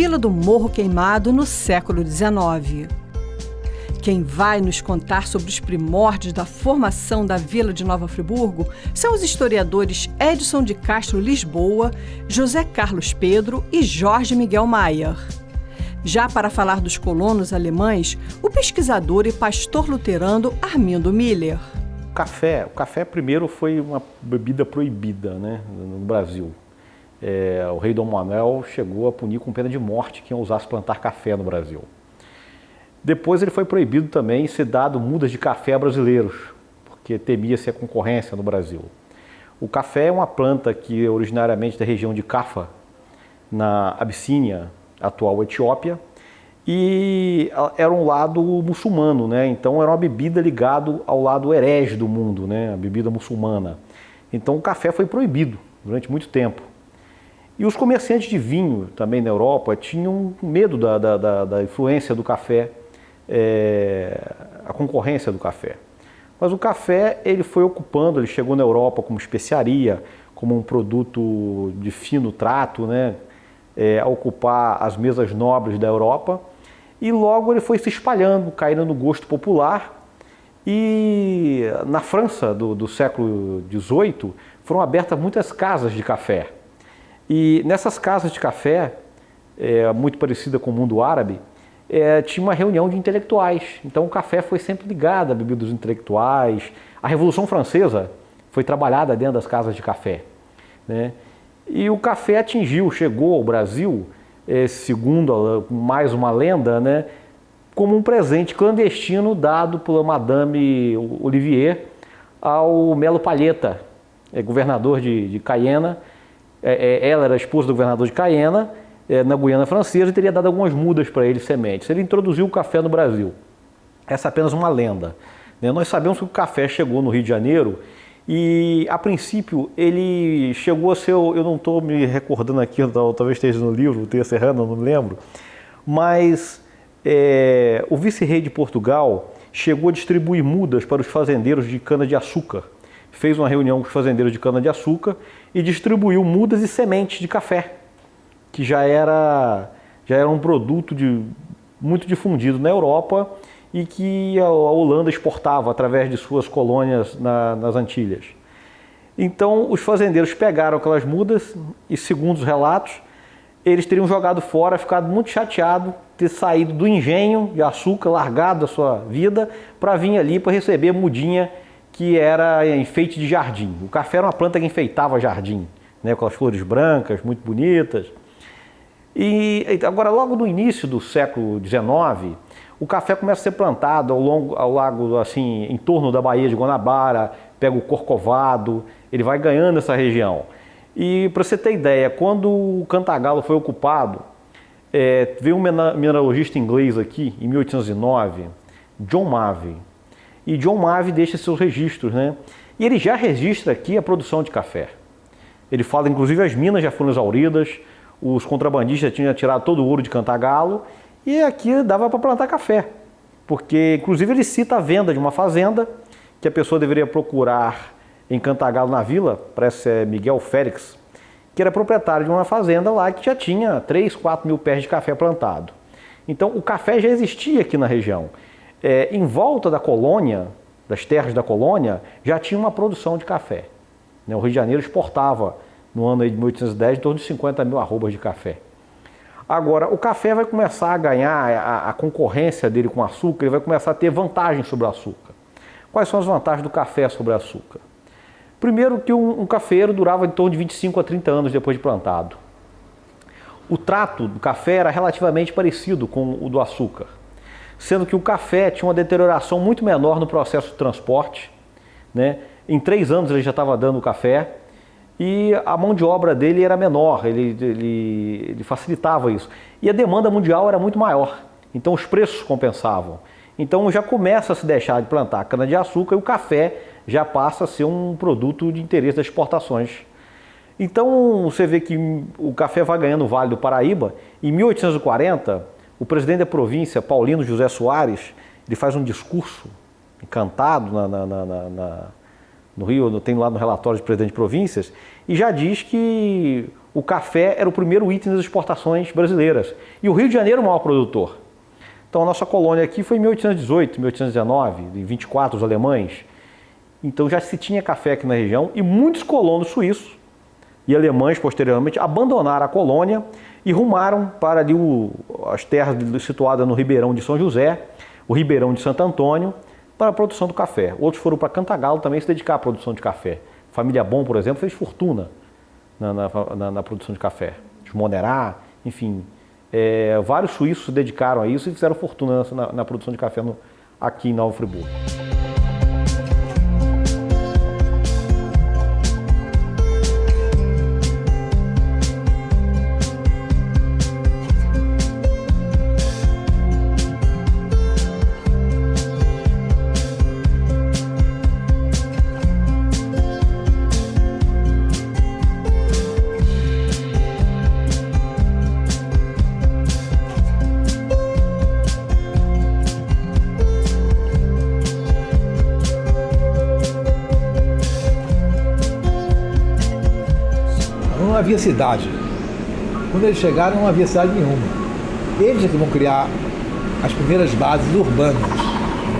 Vila do Morro Queimado no século XIX. Quem vai nos contar sobre os primórdios da formação da Vila de Nova Friburgo são os historiadores Edson de Castro Lisboa, José Carlos Pedro e Jorge Miguel Maier. Já para falar dos colonos alemães, o pesquisador e pastor luterano Armindo Miller. O café primeiro foi uma bebida proibida, né, no Brasil. O rei Dom Manuel chegou a punir com pena de morte quem ousasse plantar café no Brasil. Depois ele foi proibido também ser dado mudas de café a brasileiros, porque temia-se a concorrência no Brasil. O café é uma planta que é originariamente da região de Cafa, na Abissínia, atual Etiópia, e era um lado muçulmano, né? Então era uma bebida ligada ao lado herege do mundo, né? A bebida muçulmana. Então o café foi proibido durante muito tempo. E os comerciantes de vinho também na Europa tinham medo da influência do café, a concorrência do café. Mas o café ele foi ocupando, ele chegou na Europa como especiaria, como um produto de fino trato, né? A ocupar as mesas nobres da Europa, e logo ele foi se espalhando, caindo no gosto popular. E na França do século XVIII foram abertas muitas casas de café. E nessas casas de café, muito parecida com o mundo árabe, tinha uma reunião de intelectuais. Então o café foi sempre ligado à bebida dos intelectuais. A Revolução Francesa foi trabalhada dentro das casas de café, né? E o café chegou ao Brasil, segundo mais uma lenda, né, como um presente clandestino dado pela Madame Olivier ao Melo Palheta, governador de Cayena. Ela era esposa do governador de Cayena, na Guiana Francesa, e teria dado algumas mudas para ele, sementes. Ele introduziu o café no Brasil. Essa é apenas uma lenda, né? Nós sabemos que o café chegou no Rio de Janeiro e, a princípio, ele chegou a ser, eu não estou me recordando aqui, talvez esteja no livro, tenha Serrano, não me lembro, mas o vice-rei de Portugal chegou a distribuir mudas para os fazendeiros de cana-de-açúcar. Fez uma reunião com os fazendeiros de cana-de-açúcar e distribuiu mudas e sementes de café, que já era um produto muito difundido na Europa e que a Holanda exportava através de suas colônias nas Antilhas. Então os fazendeiros pegaram aquelas mudas e, segundo os relatos, eles teriam jogado fora, ficado muito chateado, ter saído do engenho de açúcar, largado a sua vida, para vir ali para receber mudinha que era enfeite de jardim. O café era uma planta que enfeitava jardim, né, com as flores brancas, muito bonitas. E agora, logo no início do século XIX, o café começa a ser plantado ao lago, assim, em torno da Baía de Guanabara, pega o Corcovado, ele vai ganhando essa região. E para você ter ideia, quando o Cantagalo foi ocupado, veio um mineralogista inglês aqui, em 1809, John Mavey. E John Mavey deixa seus registros, né? E ele já registra aqui a produção de café. Ele fala, inclusive, as minas já foram exauridas, os contrabandistas tinham tirado todo o ouro de Cantagalo, e aqui dava para plantar café. Porque, inclusive, ele cita a venda de uma fazenda que a pessoa deveria procurar em Cantagalo, na vila, parece ser Miguel Félix, que era proprietário de uma fazenda lá que já tinha 3, 4 mil pés de café plantado. Então, o café já existia aqui na região. Em volta da colônia, das terras da colônia, já tinha uma produção de café. O Rio de Janeiro exportava, no ano de 1810, em torno de 50 mil arrobas de café. Agora, o café vai começar a ganhar a concorrência dele com o açúcar, ele vai começar a ter vantagens sobre o açúcar. Quais são as vantagens do café sobre o açúcar? Primeiro, que um cafeiro durava em torno de 25 a 30 anos depois de plantado. O trato do café era relativamente parecido com o do açúcar, sendo que o café tinha uma deterioração muito menor no processo de transporte, né? Em 3 anos ele já estava dando o café, e a mão de obra dele era menor, ele facilitava isso. E a demanda mundial era muito maior, então os preços compensavam. Então já começa a se deixar de plantar cana-de-açúcar e o café já passa a ser um produto de interesse das exportações. Então você vê que o café vai ganhando o Vale do Paraíba. Em 1840, o presidente da província, Paulino José Soares, ele faz um discurso encantado no Rio, tem lá no relatório de presidente de províncias, e já diz que o café era o primeiro item das exportações brasileiras. E o Rio de Janeiro é o maior produtor. Então a nossa colônia aqui foi em 1818, 1819, em 24 os alemães. Então já se tinha café aqui na região e muitos colonos suíços e alemães posteriormente abandonaram a colônia e rumaram para ali as terras situadas no Ribeirão de São José, o Ribeirão de Santo Antônio, para a produção do café. Outros foram para Cantagalo também se dedicar à produção de café. Família Bom, por exemplo, fez fortuna na produção de café. Os Monerá, enfim, vários suíços se dedicaram a isso e fizeram fortuna na produção de café aqui em Nova Friburgo. Não havia cidade. Quando eles chegaram, não havia cidade nenhuma. Eles é que vão criar as primeiras bases urbanas.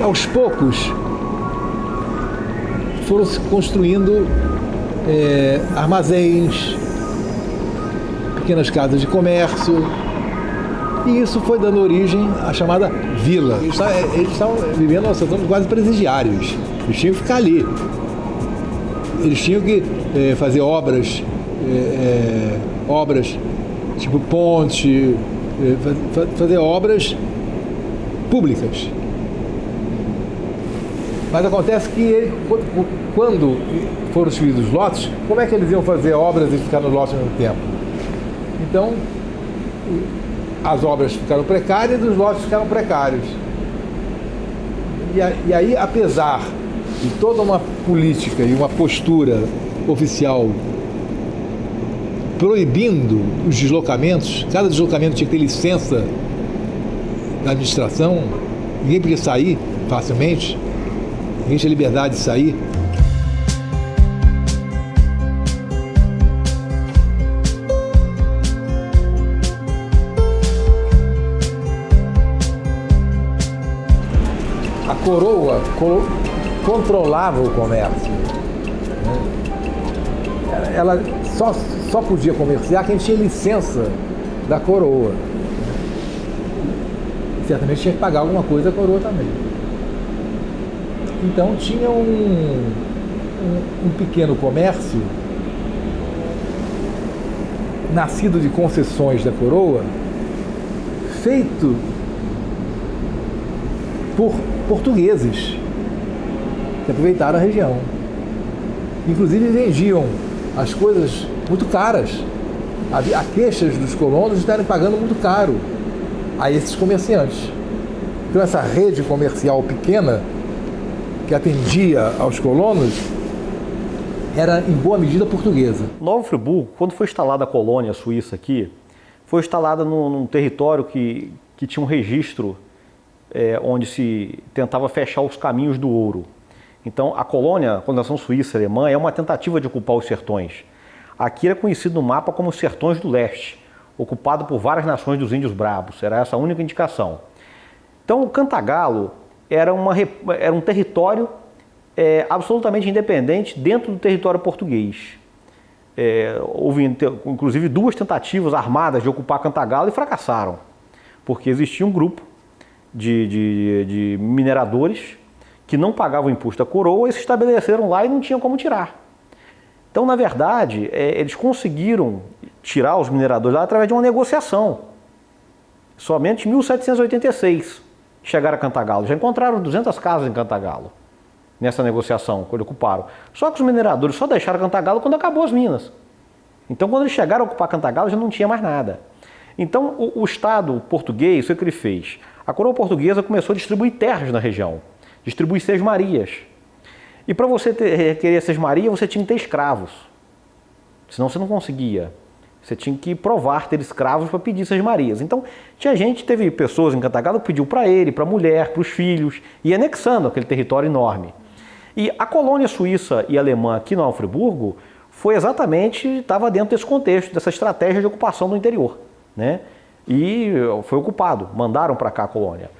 Aos poucos, foram se construindo armazéns, pequenas casas de comércio, e isso foi dando origem à chamada vila. Eles estavam vivendo uma situação quase presidiários. Eles tinham que ficar ali. Eles tinham que fazer obras tipo ponte, fazer obras públicas. Mas acontece que quando foram distribuídos os lotes, como é que eles iam fazer obras e ficar no lote ao mesmo tempo? Então, as obras ficaram precárias e os lotes ficaram precários. E aí, apesar de toda uma política e uma postura oficial proibindo os deslocamentos, cada deslocamento tinha que ter licença da administração, ninguém podia sair facilmente, ninguém tinha liberdade de sair. A coroa controlava o comércio. Ela só podia comerciar quem tinha licença da coroa. Certamente tinha que pagar alguma coisa a coroa também. Então tinha um pequeno comércio nascido de concessões da coroa, feito por portugueses que aproveitaram a região. Inclusive vendiam as coisas muito caras. Havia queixas dos colonos de estarem pagando muito caro a esses comerciantes. Então essa rede comercial pequena que atendia aos colonos era em boa medida portuguesa. Nova Friburgo, quando foi instalada a colônia suíça aqui, foi instalada num território que tinha um registro onde se tentava fechar os caminhos do ouro. Então a colônia, a colonização suíça alemã, é uma tentativa de ocupar os sertões. Aqui era conhecido no mapa como os Sertões do Leste, ocupado por várias nações dos índios brabos, era essa a única indicação. Então o Cantagalo era um território absolutamente independente dentro do território português. Houve inclusive 2 tentativas armadas de ocupar Cantagalo e fracassaram, porque existia um grupo de mineradores que não pagavam imposto à coroa e se estabeleceram lá e não tinham como tirar. Então, na verdade, eles conseguiram tirar os mineradores lá através de uma negociação. Somente em 1786 chegaram a Cantagalo. Já encontraram 200 casas em Cantagalo, nessa negociação, quando ocuparam. Só que os mineradores só deixaram Cantagalo quando acabou as minas. Então, quando eles chegaram a ocupar Cantagalo, já não tinha mais nada. Então, o Estado português, o que ele fez? A coroa portuguesa começou a distribuir terras na região, distribuir sesmarias. E para você requerer sesmaria, você tinha que ter escravos. Senão você não conseguia. Você tinha que provar ter escravos para pedir sesmarias. Então, teve pessoas em Cantagalo que pediu para ele, para a mulher, para os filhos, e anexando aquele território enorme. E a colônia suíça e alemã aqui no Nova Friburgo foi exatamente, estava dentro desse contexto, dessa estratégia de ocupação do interior, né? E foi ocupado, mandaram para cá a colônia.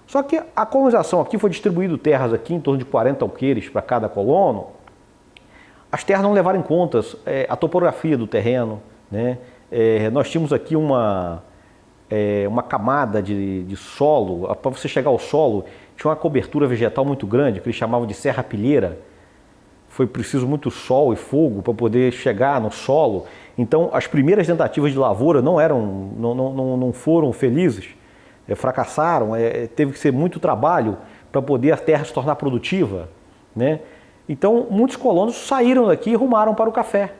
Só que a colonização aqui foi distribuído terras aqui, em torno de 40 alqueires para cada colono. As terras não levaram em conta a topografia do terreno, né? Nós tínhamos aqui uma camada de solo, para você chegar ao solo, tinha uma cobertura vegetal muito grande, que eles chamavam de serrapilheira. Foi preciso muito sol e fogo para poder chegar no solo. Então, as primeiras tentativas de lavoura não foram felizes, fracassaram, teve que ser muito trabalho para poder a terra se tornar produtiva, né? Então, muitos colonos saíram daqui e rumaram para o café.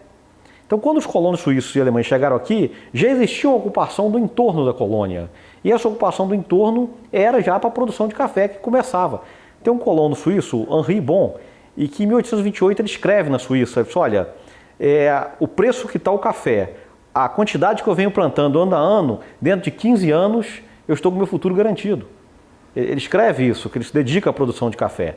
Então, quando os colonos suíços e alemães chegaram aqui, já existia uma ocupação do entorno da colônia. E essa ocupação do entorno era já para a produção de café que começava. Tem um colono suíço, Henri Bon, e que em 1828 ele escreve na Suíça, ele diz, olha, o preço que está o café, a quantidade que eu venho plantando ano a ano, dentro de 15 anos, eu estou com o meu futuro garantido. Ele escreve isso, que ele se dedica à produção de café.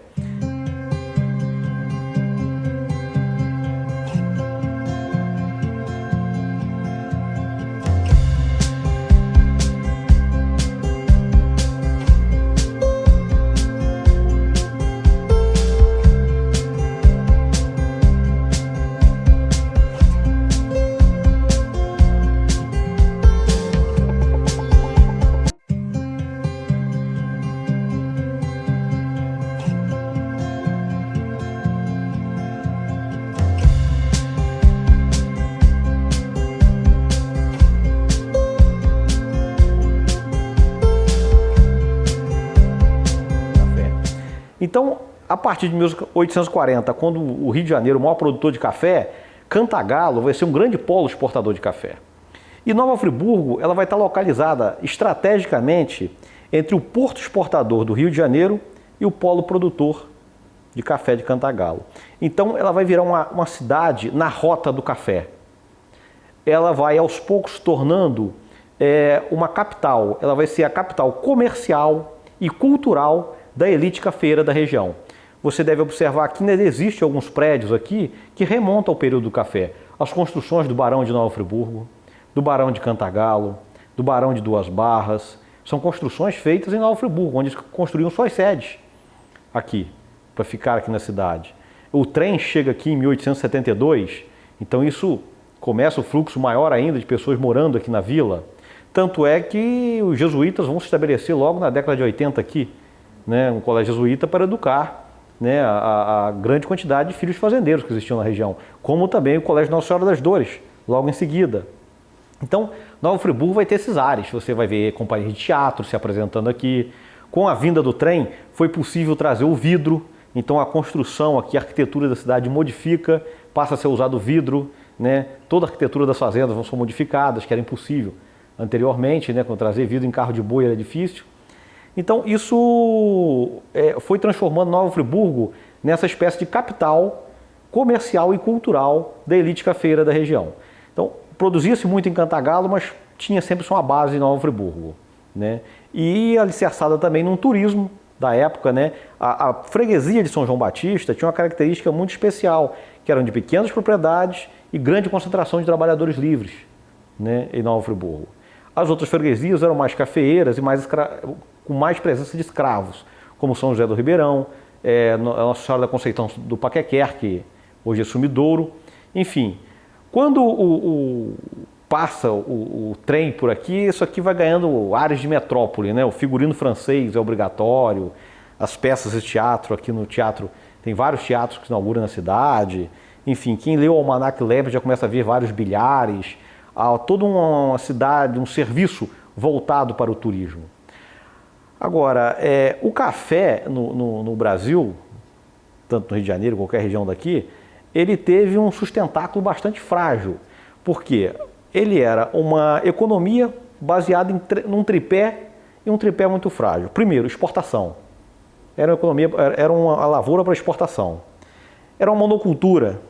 Então, a partir de 1840, quando o Rio de Janeiro, o maior produtor de café, Cantagalo vai ser um grande polo exportador de café. E Nova Friburgo ela vai estar localizada estrategicamente entre o porto exportador do Rio de Janeiro e o polo produtor de café de Cantagalo. Então, ela vai virar uma cidade na rota do café. Ela vai, aos poucos, tornando uma capital. Ela vai ser a capital comercial e cultural da elite cafeira da região. Você deve observar que ainda existem alguns prédios aqui que remontam ao período do café. As construções do Barão de Nova Friburgo, do Barão de Cantagalo, do Barão de Duas Barras. São construções feitas em Nova Friburgo, onde eles construíam suas sedes aqui, para ficar aqui na cidade. O trem chega aqui em 1872, então isso começa o fluxo maior ainda de pessoas morando aqui na vila. Tanto é que os jesuítas vão se estabelecer logo na década de 80 aqui, né, um colégio jesuíta para educar, né, a grande quantidade de filhos fazendeiros que existiam na região, como também o Colégio Nossa Senhora das Dores, logo em seguida. Então, Nova Friburgo vai ter esses ares, você vai ver companhias de teatro se apresentando aqui. Com a vinda do trem, foi possível trazer o vidro, então a construção aqui, a arquitetura da cidade modifica, passa a ser usado vidro, né, toda a arquitetura das fazendas vão ser modificadas, que era impossível anteriormente, né, quando trazer vidro em carro de boi era difícil. Então, isso foi transformando Nova Friburgo nessa espécie de capital comercial e cultural da elite cafeira da região. Então, produzia-se muito em Cantagalo, mas tinha sempre sua base em Nova Friburgo, né? E alicerçada também num turismo da época, né? A freguesia de São João Batista tinha uma característica muito especial, que eram de pequenas propriedades e grande concentração de trabalhadores livres, né, em Nova Friburgo. As outras freguesias eram mais cafeeiras e com mais presença de escravos, como São José do Ribeirão, Nossa Senhora da Conceição do Paquequer, que hoje é Sumidouro. Enfim, quando passa o trem por aqui, isso aqui vai ganhando áreas de metrópole, né? O figurino francês é obrigatório, as peças de teatro, aqui no teatro, tem vários teatros que se inauguram na cidade. Enfim, quem leu o Almanac Lebre já começa a ver vários bilhares, toda uma cidade, um serviço voltado para o turismo. Agora, o café no Brasil, tanto no Rio de Janeiro, qualquer região daqui, ele teve um sustentáculo bastante frágil. Por quê? Ele era uma economia baseada num tripé, e um tripé muito frágil. Primeiro, exportação. Era uma economia, era uma lavoura para exportação. Era uma monocultura.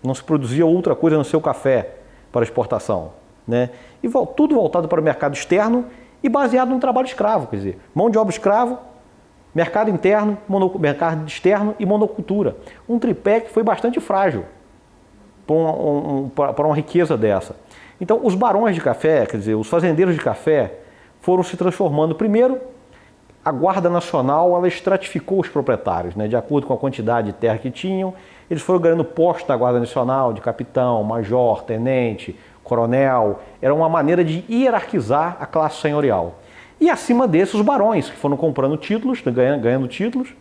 Não se produzia outra coisa a não ser o café para exportação, né? E tudo voltado para o mercado externo e baseado no trabalho escravo, quer dizer, mão de obra escravo, mercado interno, mercado externo e monocultura. Um tripé que foi bastante frágil, para uma riqueza dessa. Então, os barões de café, quer dizer, os fazendeiros de café, foram se transformando. Primeiro, a Guarda Nacional ela estratificou os proprietários, né, de acordo com a quantidade de terra que tinham. Eles foram ganhando posto da Guarda Nacional, de capitão, major, tenente, coronel. Era uma maneira de hierarquizar a classe senhorial. E acima desses, os barões, que foram comprando títulos, ganhando títulos,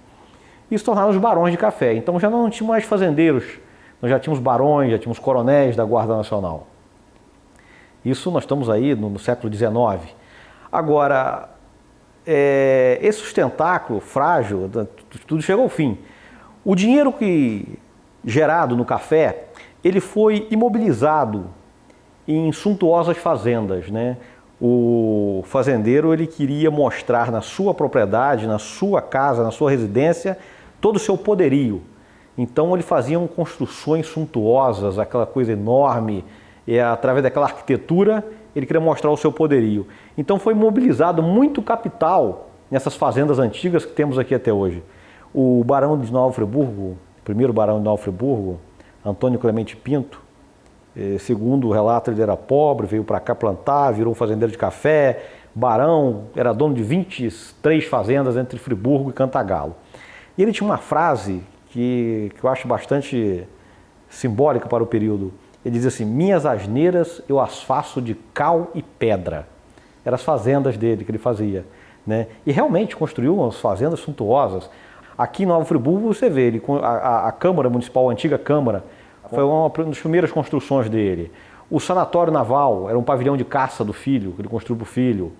e se tornaram os barões de café. Então já não tínhamos mais fazendeiros, nós já tínhamos barões, já tínhamos coronéis da Guarda Nacional. Isso nós estamos aí no século XIX. Agora, esse sustentáculo frágil, tudo chegou ao fim. O dinheiro gerado no café, ele foi imobilizado em suntuosas fazendas, né? O fazendeiro ele queria mostrar na sua propriedade, na sua casa, na sua residência, todo o seu poderio. Então ele fazia construções suntuosas, aquela coisa enorme, e através daquela arquitetura ele queria mostrar o seu poderio. Então foi mobilizado muito capital nessas fazendas antigas que temos aqui até hoje. O barão de Nova Friburgo, o primeiro barão de Nova Friburgo, Antônio Clemente Pinto, segundo o relato, ele era pobre, veio para cá plantar, virou fazendeiro de café, barão, era dono de 23 fazendas entre Friburgo e Cantagalo. E ele tinha uma frase que eu acho bastante simbólica para o período. Ele diz assim: minhas asneiras eu as faço de cal e pedra. Eram as fazendas dele que ele fazia, né? E realmente construiu umas fazendas suntuosas. Aqui em Nova Friburgo você vê, a Câmara Municipal, a antiga Câmara, foi uma das primeiras construções dele. O Sanatório Naval era um pavilhão de caça do filho, que ele construiu para o filho.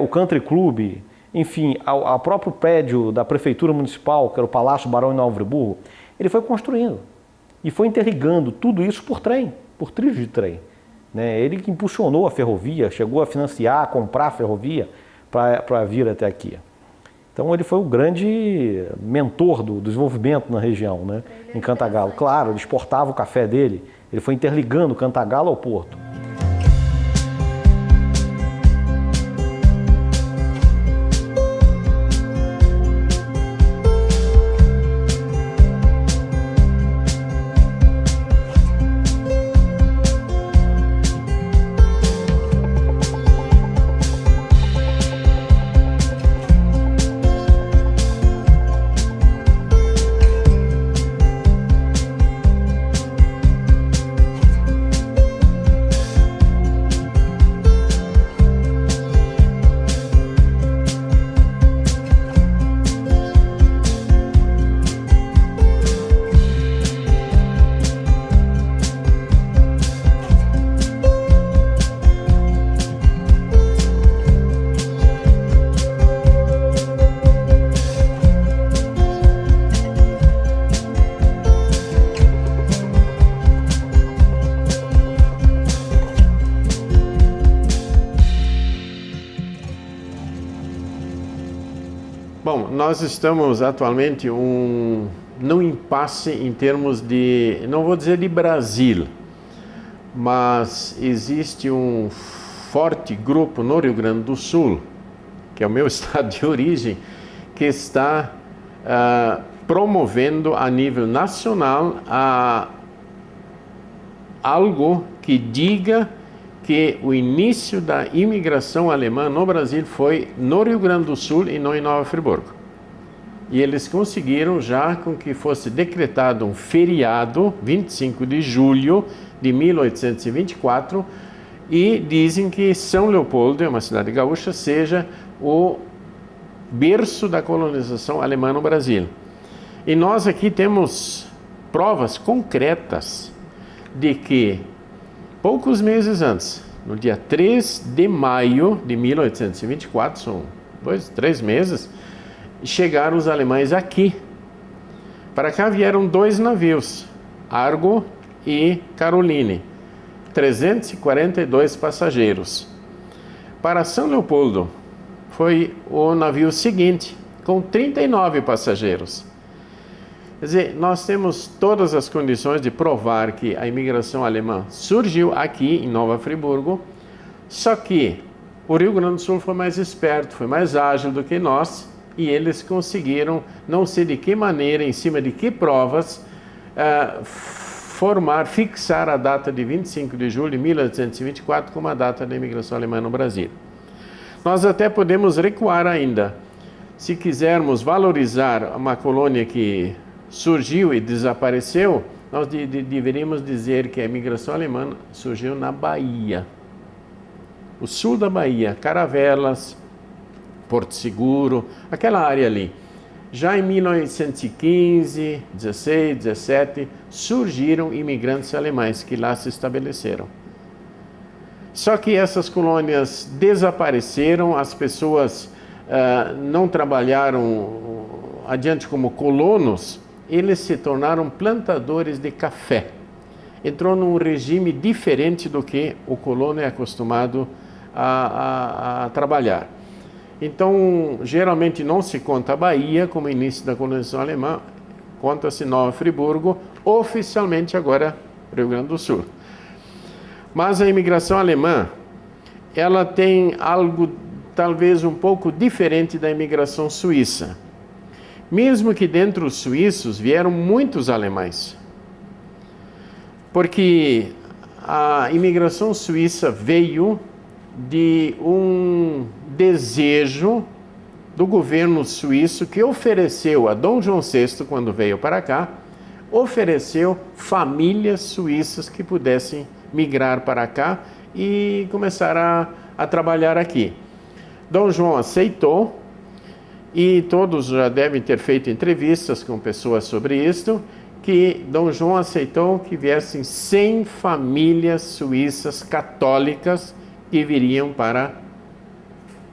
O Country Club, enfim, o próprio prédio da Prefeitura Municipal, que era o Palácio Barão de Nova Friburgo, ele foi construindo. E foi interligando tudo isso por trem, por trilhos de trem, né? Ele que impulsionou a ferrovia, chegou a financiar, comprar a ferrovia para vir até aqui. Então ele foi o grande mentor do desenvolvimento na região, né? Em Cantagalo. Claro, ele exportava o café dele, ele foi interligando Cantagalo ao porto. Bom, nós estamos atualmente num impasse em termos de, não vou dizer de Brasil, mas existe um forte grupo no Rio Grande do Sul, que é o meu estado de origem, que está promovendo a nível nacional algo que diga que o início da imigração alemã no Brasil foi no Rio Grande do Sul e não em Nova Friburgo. E eles conseguiram já com que fosse decretado um feriado, 25 de julho de 1824, e dizem que São Leopoldo, uma cidade gaúcha, seja o berço da colonização alemã no Brasil. E nós aqui temos provas concretas de que poucos meses antes, no dia 3 de maio de 1824, são 3 meses, chegaram os alemães aqui. Para cá vieram 2 navios, Argo e Caroline, 342 passageiros. Para São Leopoldo, foi o navio seguinte, com 39 passageiros. Quer dizer, nós temos todas as condições de provar que a imigração alemã surgiu aqui em Nova Friburgo, só que o Rio Grande do Sul foi mais esperto, foi mais ágil do que nós, e eles conseguiram, não sei de que maneira, em cima de que provas, fixar a data de 25 de julho de 1824 como a data da imigração alemã no Brasil. Nós até podemos recuar ainda. Se quisermos valorizar uma colônia que surgiu e desapareceu, nós deveríamos dizer que a imigração alemã surgiu na Bahia. O sul da Bahia, Caravelas, Porto Seguro, aquela área ali. Já em 1915, 16, 17, surgiram imigrantes alemães que lá se estabeleceram. Só que essas colônias desapareceram, as pessoas não trabalharam adiante como colonos, eles se tornaram plantadores de café. Entrou num regime diferente do que o colono é acostumado a trabalhar. Então, geralmente não se conta a Bahia como início da colonização alemã, conta-se Nova Friburgo, oficialmente agora Rio Grande do Sul. Mas a imigração alemã, ela tem algo talvez um pouco diferente da imigração suíça. Mesmo que dentro dos suíços vieram muitos alemães, porque a imigração suíça veio de um desejo do governo suíço que ofereceu a Dom João VI, quando veio para cá, ofereceu famílias suíças que pudessem migrar para cá e começar a trabalhar aqui. Dom João aceitou, e todos já devem ter feito entrevistas com pessoas sobre isto, que Dom João aceitou que viessem 100 famílias suíças católicas que viriam para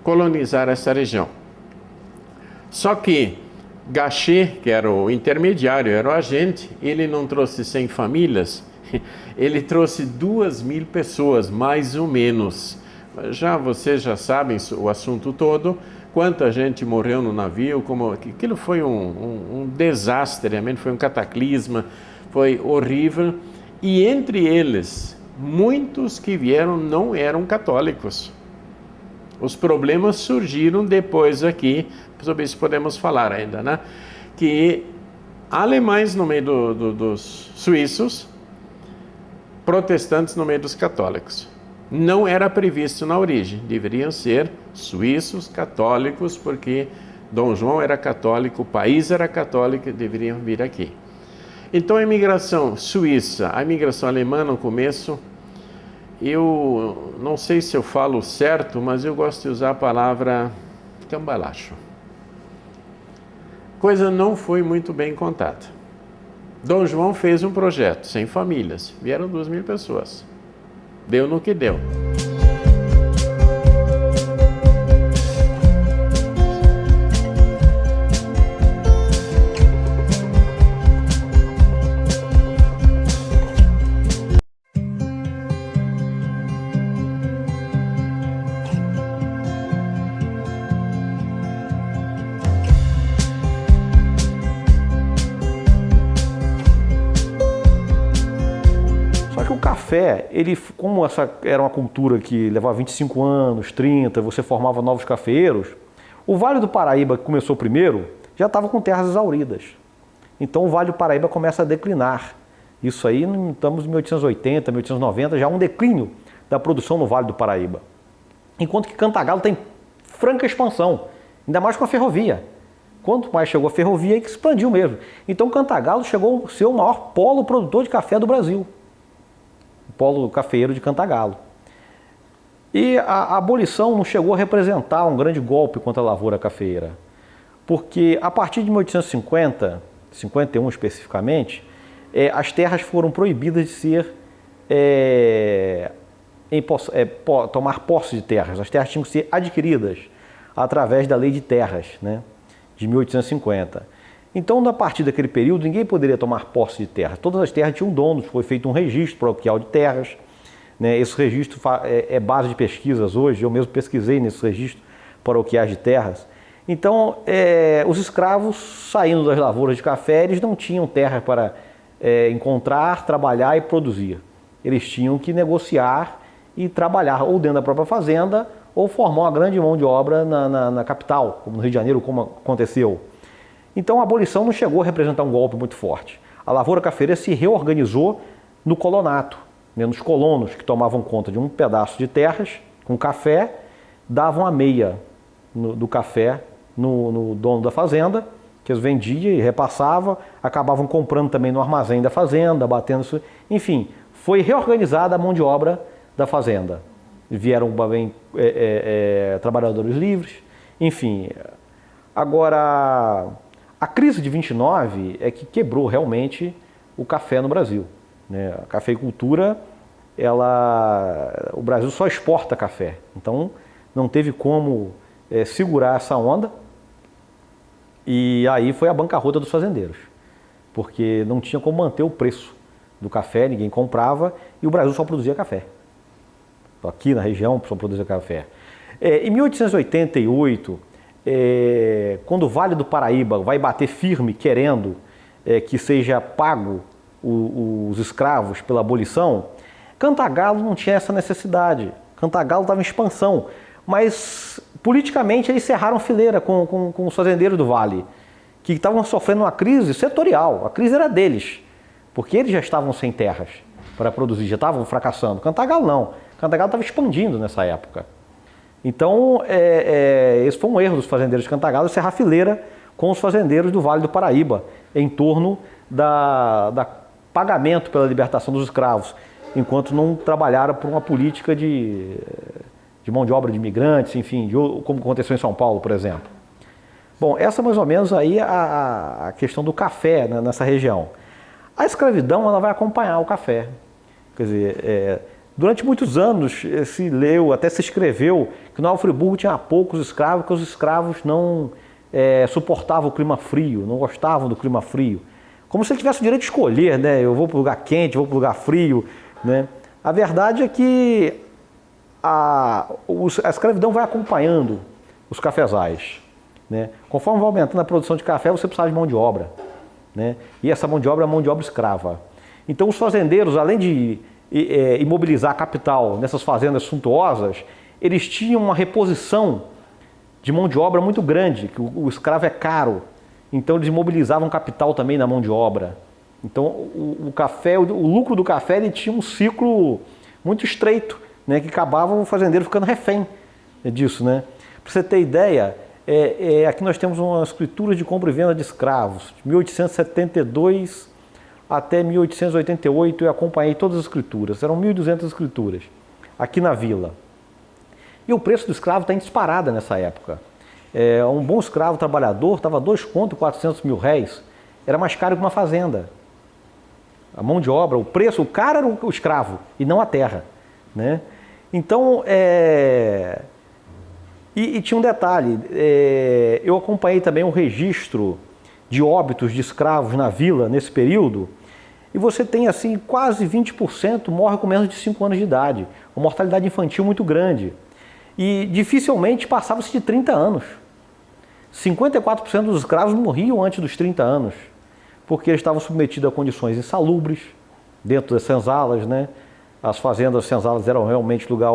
colonizar essa região. Só que Gachet, que era o intermediário, era o agente, ele não trouxe 100 famílias, ele trouxe 2.000 pessoas, mais ou menos. Vocês já sabem o assunto todo, quanta gente morreu no navio, como aquilo foi um desastre, realmente foi um cataclisma, foi horrível. E entre eles, muitos que vieram não eram católicos. Os problemas surgiram depois aqui, sobre isso podemos falar ainda, né? Que alemães no meio dos suíços, protestantes no meio dos católicos. Não era previsto na origem, deveriam ser suíços católicos, porque Dom João era católico, o país era católico e deveriam vir aqui. Então a imigração suíça, a imigração alemã no começo, eu não sei se eu falo certo, mas eu gosto de usar a palavra cambalacho. Coisa não foi muito bem contada. Dom João fez um projeto, 100 famílias, vieram 2.000 pessoas. Deu no que deu. Café, ele, como essa era uma cultura que levava 25 anos, 30, você formava novos cafeeiros, o Vale do Paraíba, que começou primeiro, já estava com terras exauridas. Então o Vale do Paraíba começa a declinar. Isso aí, estamos em 1880, 1890, já um declínio da produção no Vale do Paraíba. Enquanto que Cantagalo tem franca expansão, ainda mais com a ferrovia. Quanto mais chegou a ferrovia, aí que expandiu mesmo. Então Cantagalo chegou a ser o maior polo produtor de café do Brasil. O polo cafeeiro de Cantagalo. E a abolição não chegou a representar um grande golpe contra a lavoura cafeeira, porque a partir de 1850, 51 especificamente, as terras foram proibidas de ser tomar posse de terras. As terras tinham que ser adquiridas através da Lei de Terras, né, de 1850. Então, a partir daquele período, ninguém poderia tomar posse de terras. Todas as terras tinham donos, foi feito um registro paroquial de terras. Né? Esse registro é base de pesquisas hoje, eu mesmo pesquisei nesse registro paroquiais de terras. Então, os escravos saindo das lavouras de café, eles não tinham terra para encontrar, trabalhar e produzir. Eles tinham que negociar e trabalhar ou dentro da própria fazenda ou formar uma grande mão de obra na capital, como no Rio de Janeiro, como aconteceu. Então a abolição não chegou a representar um golpe muito forte. A lavoura cafeeira se reorganizou no colonato, né, nos colonos que tomavam conta de um pedaço de terras com café, davam a meia do café no dono da fazenda, que eles vendiam e repassavam, acabavam comprando também no armazém da fazenda, batendo isso. Enfim, foi reorganizada a mão de obra da fazenda. Vieram bem, trabalhadores livres, enfim. Agora, a crise de 29 é que quebrou realmente o café no Brasil, né? A cafeicultura, o Brasil só exporta café, então não teve como segurar essa onda, e aí foi a bancarrota dos fazendeiros, porque não tinha como manter o preço do café, ninguém comprava e o Brasil só produzia café. Aqui na região só produzia café. Em 1888, quando o Vale do Paraíba vai bater firme querendo que seja pago os escravos pela abolição, Cantagalo não tinha essa necessidade. Cantagalo estava em expansão, mas politicamente eles cerraram fileira com os fazendeiros do Vale, que estavam sofrendo uma crise setorial. A crise era deles, porque eles já estavam sem terras para produzir, já estavam fracassando. Cantagalo não. Cantagalo estava expandindo nessa época. Então, esse foi um erro dos fazendeiros de Cantagalo, cerrar fileira com os fazendeiros do Vale do Paraíba, em torno da pagamento pela libertação dos escravos, enquanto não trabalharam por uma política de mão de obra de imigrantes, enfim, como aconteceu em São Paulo, por exemplo. Bom, essa mais ou menos aí a questão do café, né, nessa região. A escravidão, ela vai acompanhar o café. Quer dizer, durante muitos anos se leu, até se escreveu, que Nova Friburgo tinha poucos escravos, que os escravos não suportavam o clima frio, não gostavam do clima frio. Como se ele tivesse o direito de escolher, né? Eu vou para o lugar quente, vou para o lugar frio, né? A verdade é que a escravidão vai acompanhando os cafezais, né? Conforme vai aumentando a produção de café, você precisa de mão de obra, né? E essa mão de obra é mão de obra escrava. Então os fazendeiros, além de imobilizar capital nessas fazendas suntuosas, eles tinham uma reposição de mão de obra muito grande, que o escravo é caro, então eles imobilizavam capital também na mão de obra. Então o lucro do café, ele tinha um ciclo muito estreito, né, que acabava o fazendeiro ficando refém disso, né? Para você ter ideia, aqui nós temos uma escritura de compra e venda de escravos, de 1872 até 1888, eu acompanhei todas as escrituras, eram 1.200 escrituras, aqui na vila. E o preço do escravo está em disparada nessa época. Um bom escravo trabalhador estava 2.400 mil réis, era mais caro que uma fazenda. A mão de obra, o preço, o cara era o escravo e não a terra, né? Então, e tinha um detalhe, eu acompanhei também o registro de óbitos de escravos na vila nesse período, e você tem assim, quase 20% morre com menos de 5 anos de idade, uma mortalidade infantil muito grande, e dificilmente passava-se de 30 anos. 54% dos escravos morriam antes dos 30 anos, porque eles estavam submetidos a condições insalubres dentro das senzalas, né? As fazendas senzalas eram realmente lugar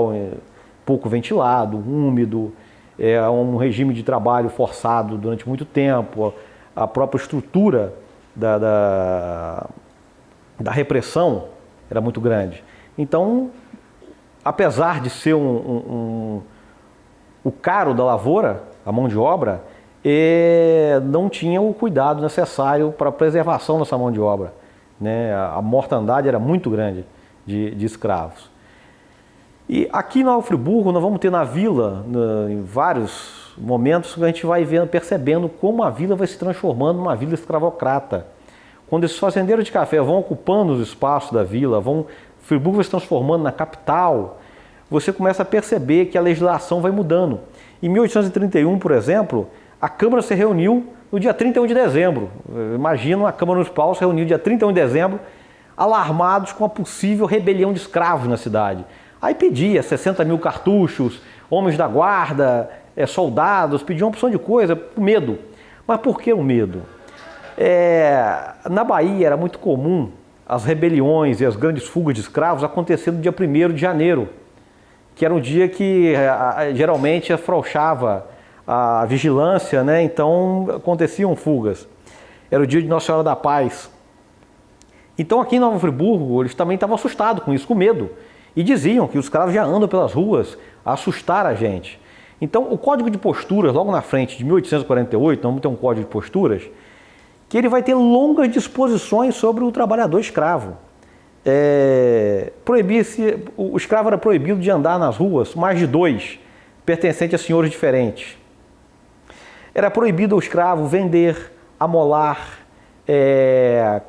pouco ventilado, úmido, um regime de trabalho forçado durante muito tempo, a própria estrutura da repressão era muito grande. Então, apesar de ser o caro da lavoura, a mão de obra, não tinha o cuidado necessário para a preservação dessa mão de obra, né? A mortandade era muito grande de escravos. E aqui em Nova Friburgo nós vamos ter na vila, em vários momentos, que a gente vai percebendo como a vila vai se transformando numa vila escravocrata. Quando esses fazendeiros de café vão ocupando os espaços da vila, Friburgo vai se transformando na capital, você começa a perceber que a legislação vai mudando. Em 1831, por exemplo, a Câmara se reuniu no dia 31 de dezembro. Imagina a Câmara Municipal se reuniu no dia 31 de dezembro, alarmados com a possível rebelião de escravos na cidade. Aí pedia 60 mil cartuchos, homens da guarda, soldados, pediam uma opção de coisa, com medo. Mas por que o medo? Na Bahia era muito comum as rebeliões e as grandes fugas de escravos acontecerem no dia 1º de janeiro, que era um dia que geralmente afrouxava a vigilância, né? Então aconteciam fugas. Era o dia de Nossa Senhora da Paz. Então aqui em Nova Friburgo eles também estavam assustados com isso, com medo. E diziam que os escravos já andam pelas ruas a assustar a gente. Então o Código de Posturas, logo na frente, de 1848, vamos ter um Código de Posturas, que ele vai ter longas disposições sobre o trabalhador escravo. O escravo era proibido de andar nas ruas, mais de 2, pertencentes a senhores diferentes. Era proibido ao escravo vender, amolar,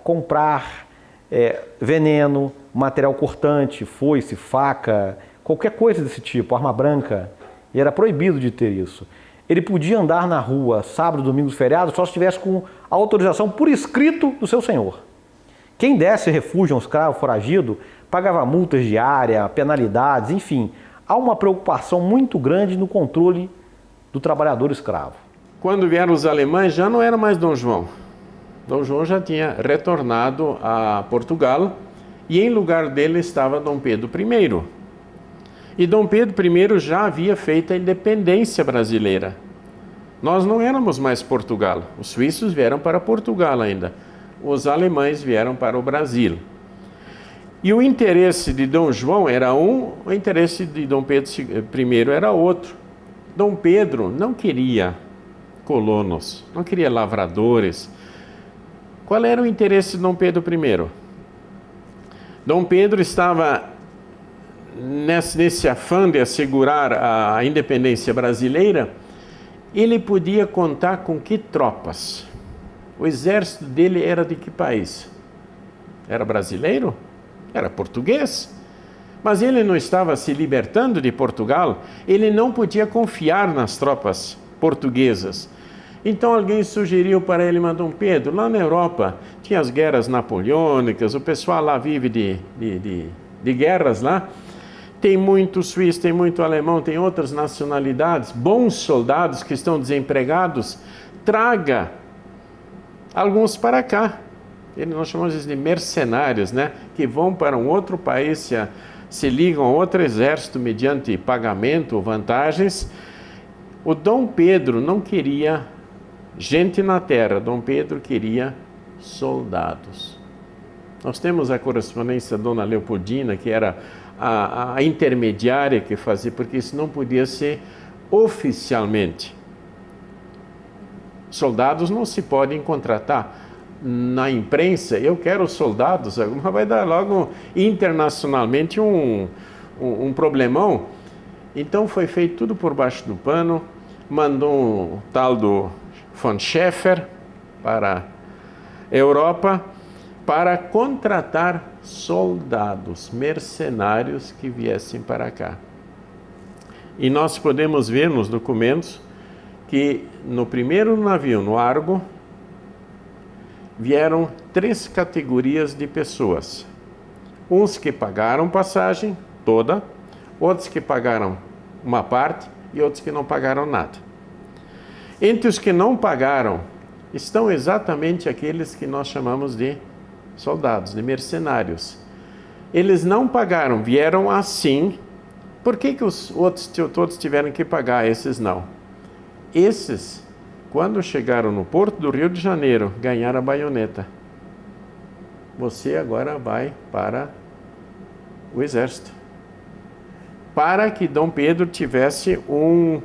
comprar veneno, material cortante, foice, faca, qualquer coisa desse tipo, arma branca. E era proibido de ter isso. Ele podia andar na rua sábado, domingo, feriado, só se estivesse com autorização por escrito do seu senhor. Quem desse refúgio a um escravo foragido pagava multas diárias, penalidades, enfim. Há uma preocupação muito grande no controle do trabalhador escravo. Quando vieram os alemães, já não era mais Dom João. Dom João já tinha retornado a Portugal e em lugar dele estava Dom Pedro I. E Dom Pedro I já havia feito a independência brasileira. Nós não éramos mais Portugal. Os suíços vieram para Portugal ainda. Os alemães vieram para o Brasil. E o interesse de Dom João era um, o interesse de Dom Pedro I era outro. Dom Pedro não queria colonos, não queria lavradores. Qual era o interesse de Dom Pedro I? Dom Pedro estava nesse afã de assegurar a independência brasileira. Ele podia contar com que tropas? O exército dele era de que país? Era brasileiro? Era português? Mas ele não estava se libertando de Portugal, ele não podia confiar nas tropas portuguesas. Então alguém sugeriu para ele, mas Dom Pedro, lá na Europa tinha as guerras napoleônicas, o pessoal lá vive de guerras lá, tem muito suíço, tem muito alemão, tem outras nacionalidades, bons soldados que estão desempregados, traga alguns para cá. Nós chamamos de mercenários, né? Que vão para um outro país, se ligam a outro exército mediante pagamento ou vantagens. O Dom Pedro não queria gente na terra, Dom Pedro queria soldados. Nós temos a correspondência da Dona Leopoldina, que era a intermediária que fazia, porque isso não podia ser oficialmente. Soldados não se podem contratar. Na imprensa, eu quero soldados, mas vai dar logo internacionalmente um problemão. Então foi feito tudo por baixo do pano, mandou um tal do von Schäfer para a Europa para contratar soldados, mercenários que viessem para cá. E nós podemos ver nos documentos que no primeiro navio, no Argo, vieram 3 categorias de pessoas. Uns que pagaram passagem toda, outros que pagaram uma parte e outros que não pagaram nada. Entre os que não pagaram estão exatamente aqueles que nós chamamos de soldados, de mercenários. Eles não pagaram, vieram assim. Por que os outros todos tiveram que pagar, esses não? Esses, quando chegaram no porto do Rio de Janeiro, ganharam a baioneta. Você agora vai para o exército. Para que Dom Pedro tivesse um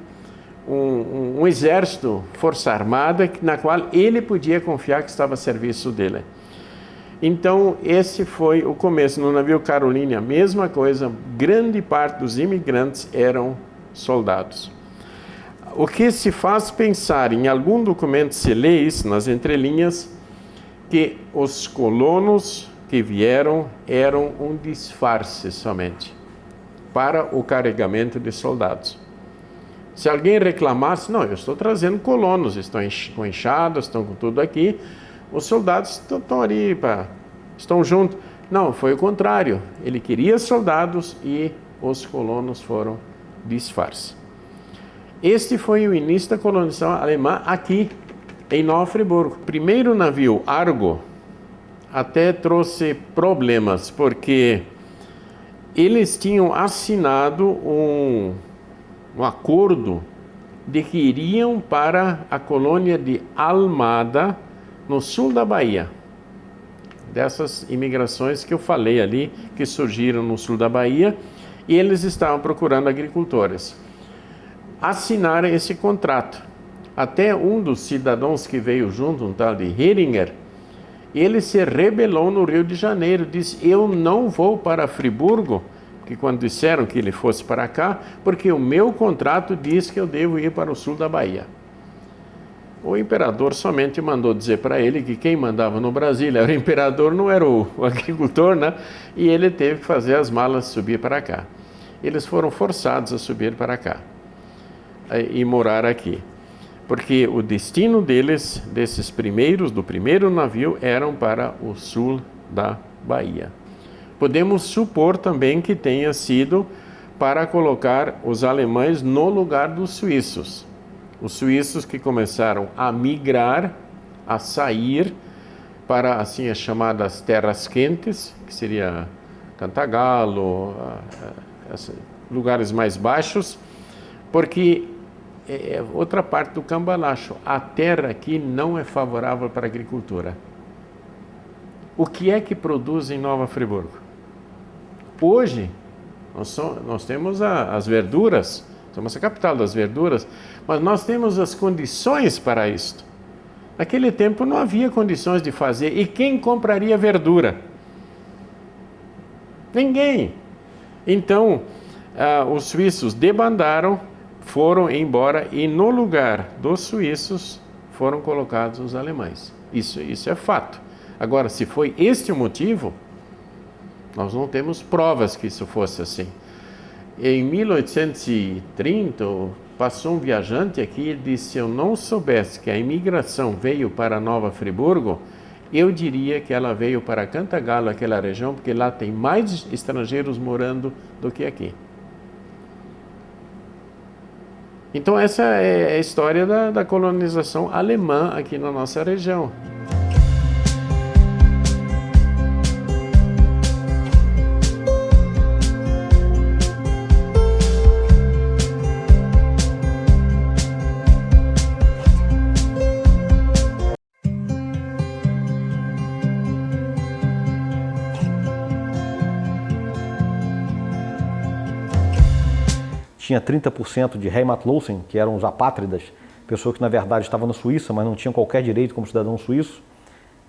exército, força armada, na qual ele podia confiar que estava a serviço dele. Então, esse foi o começo. No navio Caroline, a mesma coisa, grande parte dos imigrantes eram soldados. O que se faz pensar, em algum documento se lê isso nas entrelinhas, que os colonos que vieram eram um disfarce somente para o carregamento de soldados. Se alguém reclamasse, não, eu estou trazendo colonos, estão com enxadas, estão com tudo aqui, os soldados estão ali, estão juntos. Não, foi o contrário, ele queria soldados e os colonos foram disfarce. Este foi o início da colonização alemã aqui em Nova Friburgo. Primeiro navio, Argo, até trouxe problemas, porque eles tinham assinado um acordo de que iriam para a colônia de Almada, no sul da Bahia. dessas imigrações que eu falei ali, que surgiram no sul da Bahia, e eles estavam procurando agricultores. Assinaram esse contrato. Até um dos cidadãos que veio junto, um tal de Heringer, ele se rebelou no Rio de Janeiro, disse: eu não vou para Friburgo, que quando disseram que ele fosse para cá, porque o meu contrato diz que eu devo ir para o sul da Bahia. O imperador somente mandou dizer para ele que quem mandava no Brasil era o imperador, não era o agricultor, né? E ele teve que fazer as malas subir para cá. Eles foram forçados a subir para cá e morar aqui, porque o destino deles, desses primeiros, do primeiro navio, eram para o sul da Bahia. Podemos supor também que tenha sido para colocar os alemães no lugar dos suíços. Os suíços que começaram a migrar, a sair para assim as chamadas terras quentes, que seria Cantagalo, lugares mais baixos, porque outra parte do cambalacho, a terra aqui não é favorável para a agricultura. O que é que produz em Nova Friburgo? Hoje, nós temos as verduras, somos a capital das verduras, mas nós temos as condições para isto. Naquele tempo não havia condições de fazer, e quem compraria verdura? Ninguém. Então, os suíços debandaram, foram embora, e no lugar dos suíços foram colocados os alemães. Isso é fato. Agora, se foi este o motivo, nós não temos provas que isso fosse assim. Em 1830, passou um viajante aqui e disse: se eu não soubesse que a imigração veio para Nova Friburgo, eu diria que ela veio para Cantagalo, aquela região, porque lá tem mais estrangeiros morando do que aqui. Então essa é a história da colonização alemã aqui na nossa região. Tinha 30% de Heimatlosen, que eram os apátridas, pessoas que na verdade estavam na Suíça, mas não tinham qualquer direito como cidadão suíço,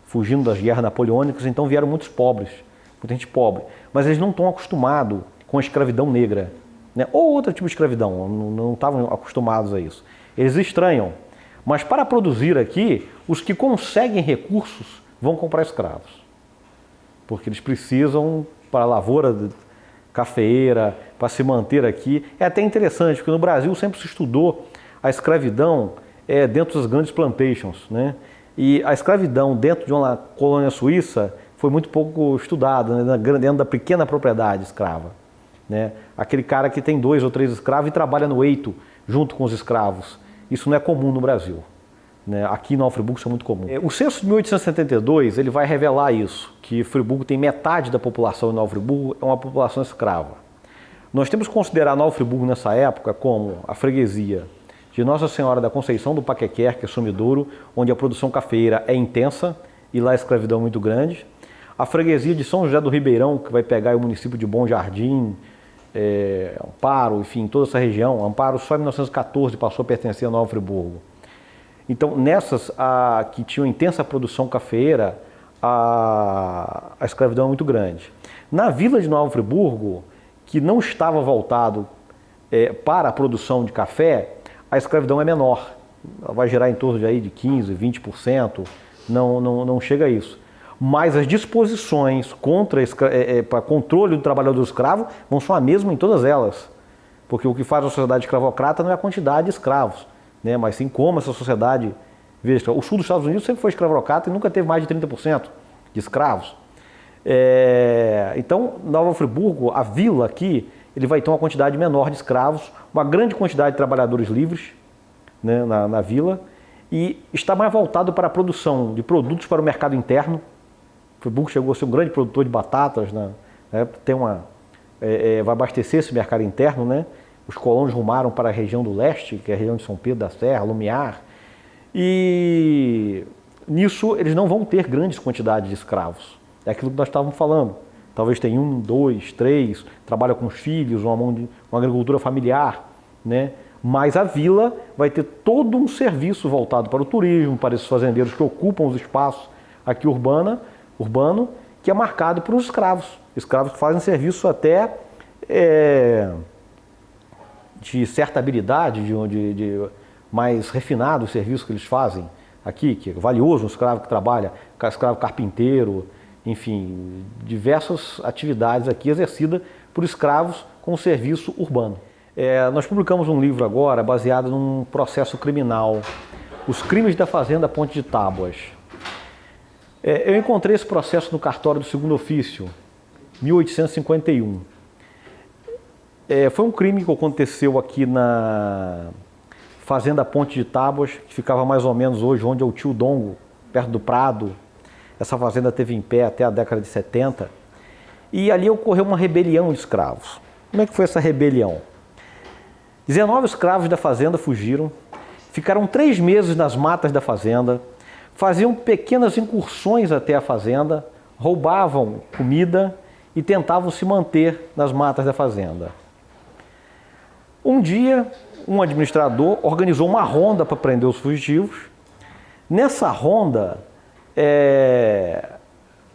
fugindo das guerras napoleônicas, então vieram muitos pobres, muita gente pobre. Mas eles não estão acostumados com a escravidão negra, né? Ou outro tipo de escravidão, não estavam acostumados a isso. Eles estranham, mas para produzir aqui, os que conseguem recursos vão comprar escravos, porque eles precisam para a lavoura cafeeira, para se manter aqui. É até interessante, porque no Brasil sempre se estudou a escravidão dentro das grandes plantations, né? E a escravidão dentro de uma colônia suíça foi muito pouco estudada, né? Dentro da pequena propriedade escrava, né? Aquele cara que tem 2 ou 3 escravos e trabalha no eito junto com os escravos. Isso não é comum no Brasil, né? Aqui em Nova Friburgo isso é muito comum. O censo de 1872 ele vai revelar isso, que Friburgo tem metade da população de Nova Friburgo é uma população escrava. Nós temos que considerar Nova Friburgo nessa época como a freguesia de Nossa Senhora da Conceição do Paquequer, que é Sumidouro, onde a produção cafeeira é intensa e lá a escravidão é muito grande. A freguesia de São José do Ribeirão, que vai pegar o município de Bom Jardim, Amparo, enfim, toda essa região. Amparo só em 1914 passou a pertencer a Nova Friburgo. Então, nessas que tinham intensa produção cafeeira, a escravidão é muito grande. Na vila de Nova Friburgo, que não estava voltado para a produção de café, a escravidão é menor. Ela vai gerar em torno de 15%, 20%, não chega a isso. Mas as disposições para controle do trabalhador escravo vão ser a mesma em todas elas. Porque o que faz a sociedade escravocrata não é a quantidade de escravos, né? Mas sim como essa sociedade... Veja, o sul dos Estados Unidos sempre foi escravocrata e nunca teve mais de 30% de escravos. Então, Nova Friburgo, a vila aqui, ele vai ter uma quantidade menor de escravos, uma grande quantidade de trabalhadores livres, né, na vila, e está mais voltado para a produção de produtos para o mercado interno. Friburgo chegou a ser um grande produtor de batatas, né, vai abastecer esse mercado interno, né? Os colonos rumaram para a região do leste, que é a região de São Pedro da Serra, Lumiar, e nisso eles não vão ter grandes quantidades de escravos. É aquilo que nós estávamos falando. Talvez tenha 1, 2, 3, trabalha com os filhos, uma agricultura familiar, né? Mas a vila vai ter todo um serviço voltado para o turismo, para esses fazendeiros que ocupam os espaços aqui urbano, que é marcado por os escravos. Escravos que fazem serviço até de certa habilidade, de mais refinado o serviço que eles fazem aqui, que é valioso, um escravo que trabalha, escravo carpinteiro, enfim, diversas atividades aqui exercidas por escravos com serviço urbano. Nós publicamos um livro agora baseado num processo criminal, Os Crimes da Fazenda Ponte de Tábuas. Eu encontrei esse processo no cartório do segundo ofício, 1851. Foi um crime que aconteceu aqui na Fazenda Ponte de Tábuas, que ficava mais ou menos hoje onde é o Tio Dongo, perto do Prado. Essa fazenda teve em pé até a década de 70. E ali ocorreu uma rebelião de escravos. Como é que foi essa rebelião? 19 escravos da fazenda fugiram, ficaram 3 meses nas matas da fazenda, faziam pequenas incursões até a fazenda, roubavam comida e tentavam se manter nas matas da fazenda. Um dia, um administrador organizou uma ronda para prender os fugitivos. Nessa ronda,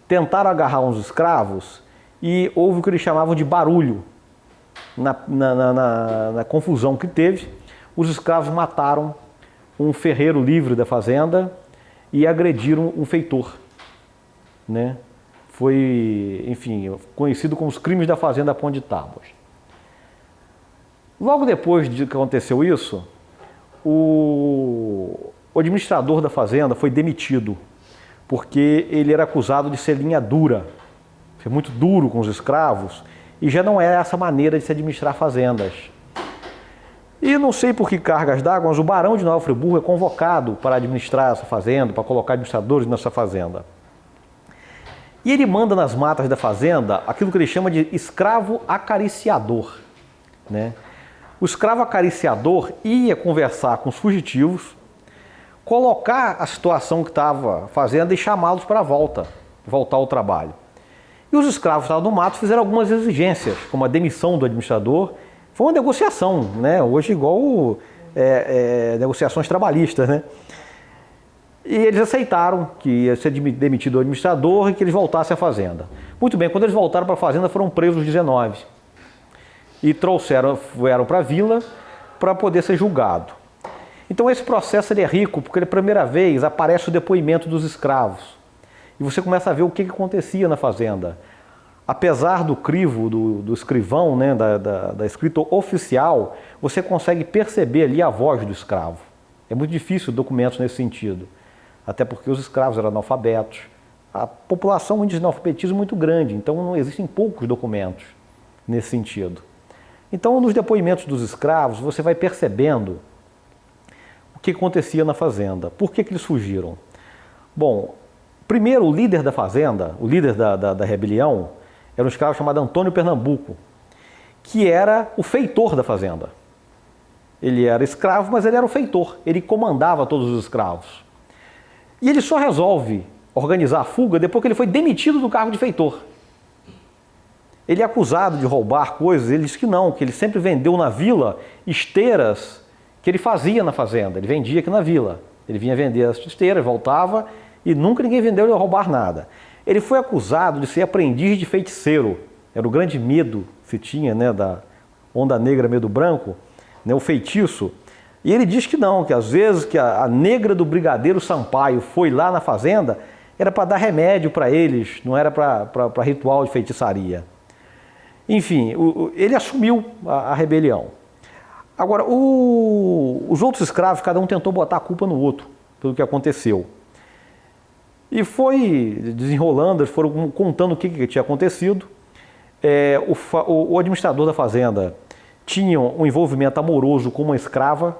tentaram agarrar uns escravos e houve o que eles chamavam de barulho. Na confusão que teve, os escravos mataram um ferreiro livre da fazenda e agrediram um feitor, né? Foi, enfim, conhecido como os crimes da Fazenda Ponte de Tábuas. Logo depois de que aconteceu isso, o administrador da fazenda foi demitido, porque ele era acusado de ser linha dura, ser muito duro com os escravos, e já não é essa maneira de se administrar fazendas. E não sei por que cargas d'água, mas o barão de Nova Friburgo é convocado para administrar essa fazenda, para colocar administradores nessa fazenda. E ele manda nas matas da fazenda aquilo que ele chama de escravo acariciador, né? O escravo acariciador ia conversar com os fugitivos, colocar a situação que estava fazendo e chamá-los para voltar ao trabalho. E os escravos que estavam no mato fizeram algumas exigências, como a demissão do administrador. Foi uma negociação, né? Hoje igual negociações trabalhistas, né? E eles aceitaram que ia ser demitido o administrador e que eles voltassem à fazenda. Muito bem, quando eles voltaram para a fazenda foram presos 19 e vieram para a vila para poder ser julgado. Então esse processo ele é rico porque, pela primeira vez, aparece o depoimento dos escravos. E você começa a ver o que acontecia na fazenda. Apesar do crivo do escrivão, né, da escrita oficial, você consegue perceber ali a voz do escravo. É muito difícil documentos nesse sentido, até porque os escravos eram analfabetos. A população, um índice de analfabetismo muito grande, então não existem poucos documentos nesse sentido. Então, nos depoimentos dos escravos, você vai percebendo o que acontecia na fazenda. Por que eles fugiram? Bom, primeiro, o líder da fazenda, o líder da rebelião, era um escravo chamado Antônio Pernambuco, que era o feitor da fazenda. Ele era escravo, mas ele era o feitor, ele comandava todos os escravos. E ele só resolve organizar a fuga depois que ele foi demitido do cargo de feitor. Ele é acusado de roubar coisas, ele diz que não, que ele sempre vendeu na vila esteiras que ele fazia na fazenda, ele vendia aqui na vila. Ele vinha vender as esteiras, voltava e nunca ninguém vendeu ele a roubar nada. Ele foi acusado de ser aprendiz de feiticeiro, era o grande medo que se tinha, né, da onda negra, medo branco, né, o feitiço. E ele diz que não, que às vezes que a negra do brigadeiro Sampaio foi lá na fazenda, era para dar remédio para eles, não era para ritual de feitiçaria. Enfim, ele assumiu a rebelião. Agora, os outros escravos, cada um tentou botar a culpa no outro, pelo que aconteceu. E foi desenrolando, eles foram contando o que tinha acontecido. O administrador da fazenda tinha um envolvimento amoroso com uma escrava,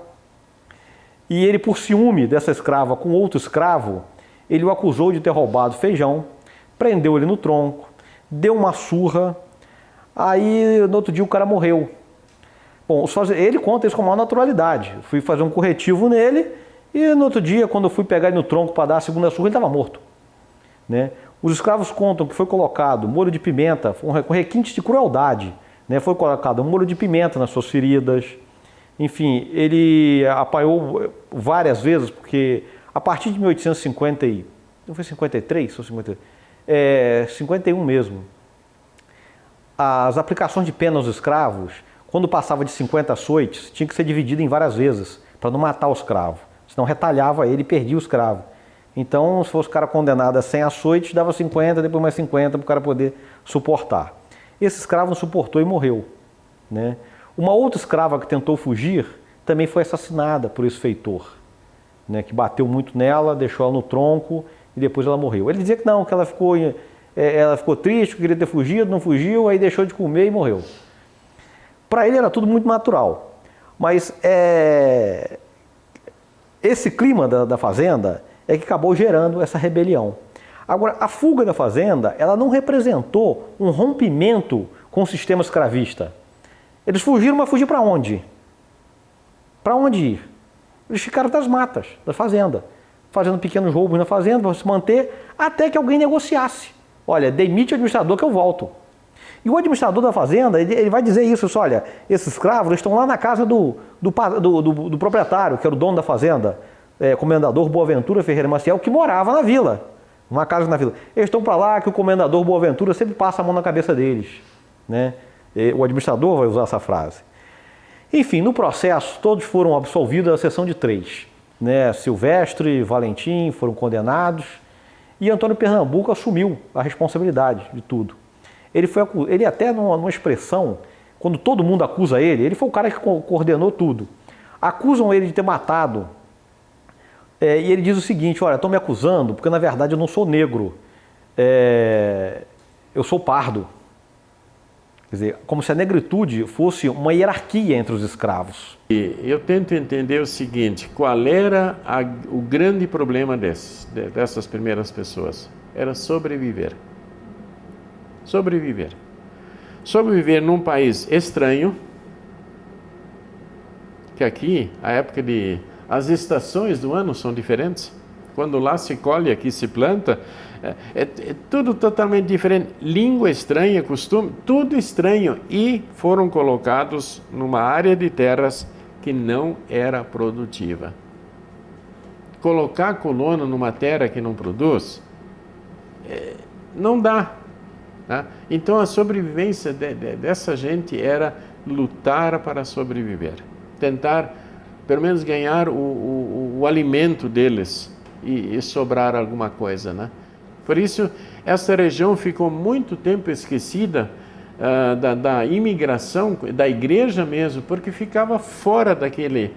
e ele, por ciúme dessa escrava com outro escravo, ele o acusou de ter roubado feijão, prendeu ele no tronco, deu uma surra, aí no outro dia o cara morreu. Bom, ele conta isso com a maior naturalidade. Fui fazer um corretivo nele e no outro dia, quando eu fui pegar ele no tronco para dar a segunda surra, ele estava morto, né? Os escravos contam que foi colocado molho de pimenta, com requintes de crueldade, né? Foi colocado molho de pimenta nas suas feridas. Enfim, ele apanhou várias vezes, porque a partir de 1850, não foi 53 ou 51 mesmo, as aplicações de pena aos escravos, quando passava de 50 açoites, tinha que ser dividido em várias vezes, para não matar o escravo, senão retalhava ele e perdia o escravo. Então, se fosse o cara condenado a 100 açoites, dava 50, depois mais 50 para o cara poder suportar. Esse escravo não suportou e morreu, né? Uma outra escrava que tentou fugir também foi assassinada por esse feitor, né, que bateu muito nela, deixou ela no tronco e depois ela morreu. Ele dizia que não, que ela ficou triste, que queria ter fugido, não fugiu, aí deixou de comer e morreu. Para ele era tudo muito natural, mas esse clima da fazenda é que acabou gerando essa rebelião. Agora, a fuga da fazenda, ela não representou um rompimento com o sistema escravista. Eles fugiram, mas fugiram para onde? Para onde ir? Eles ficaram das matas, da fazenda, fazendo pequenos roubos na fazenda para se manter, até que alguém negociasse. Olha, demite o administrador que eu volto. E o administrador da fazenda, ele vai dizer isso, olha, esses escravos estão lá na casa do proprietário, que era o dono da fazenda, comendador Boaventura Ferreira Maciel, que morava na vila, uma casa na vila. Eles estão para lá que o comendador Boaventura sempre passa a mão na cabeça deles, né? O administrador vai usar essa frase. Enfim, no processo, todos foram absolvidos, à exceção de 3. Né? Silvestre, Valentim foram condenados e Antônio Pernambuco assumiu a responsabilidade de tudo. Ele até numa expressão, quando todo mundo acusa ele foi o cara que coordenou tudo. Acusam ele de ter matado. E ele diz o seguinte, olha, estão me acusando porque na verdade eu não sou negro, eu sou pardo. Quer dizer, como se a negritude fosse uma hierarquia entre os escravos. E eu tento entender o seguinte, qual era o grande problema dessas primeiras pessoas? Era sobreviver. Sobreviver. Sobreviver num país estranho, que aqui, as estações do ano são diferentes. Quando lá se colhe, aqui se planta, é tudo totalmente diferente. Língua estranha, costume, tudo estranho. E foram colocados numa área de terras que não era produtiva. Colocar colono numa terra que não produz, não dá. Tá? Então a sobrevivência dessa gente era lutar para sobreviver. Tentar, pelo menos, ganhar o alimento deles. E sobrar alguma coisa, né? Por isso, essa região ficou muito tempo esquecida da imigração, da igreja mesmo, porque ficava fora daquele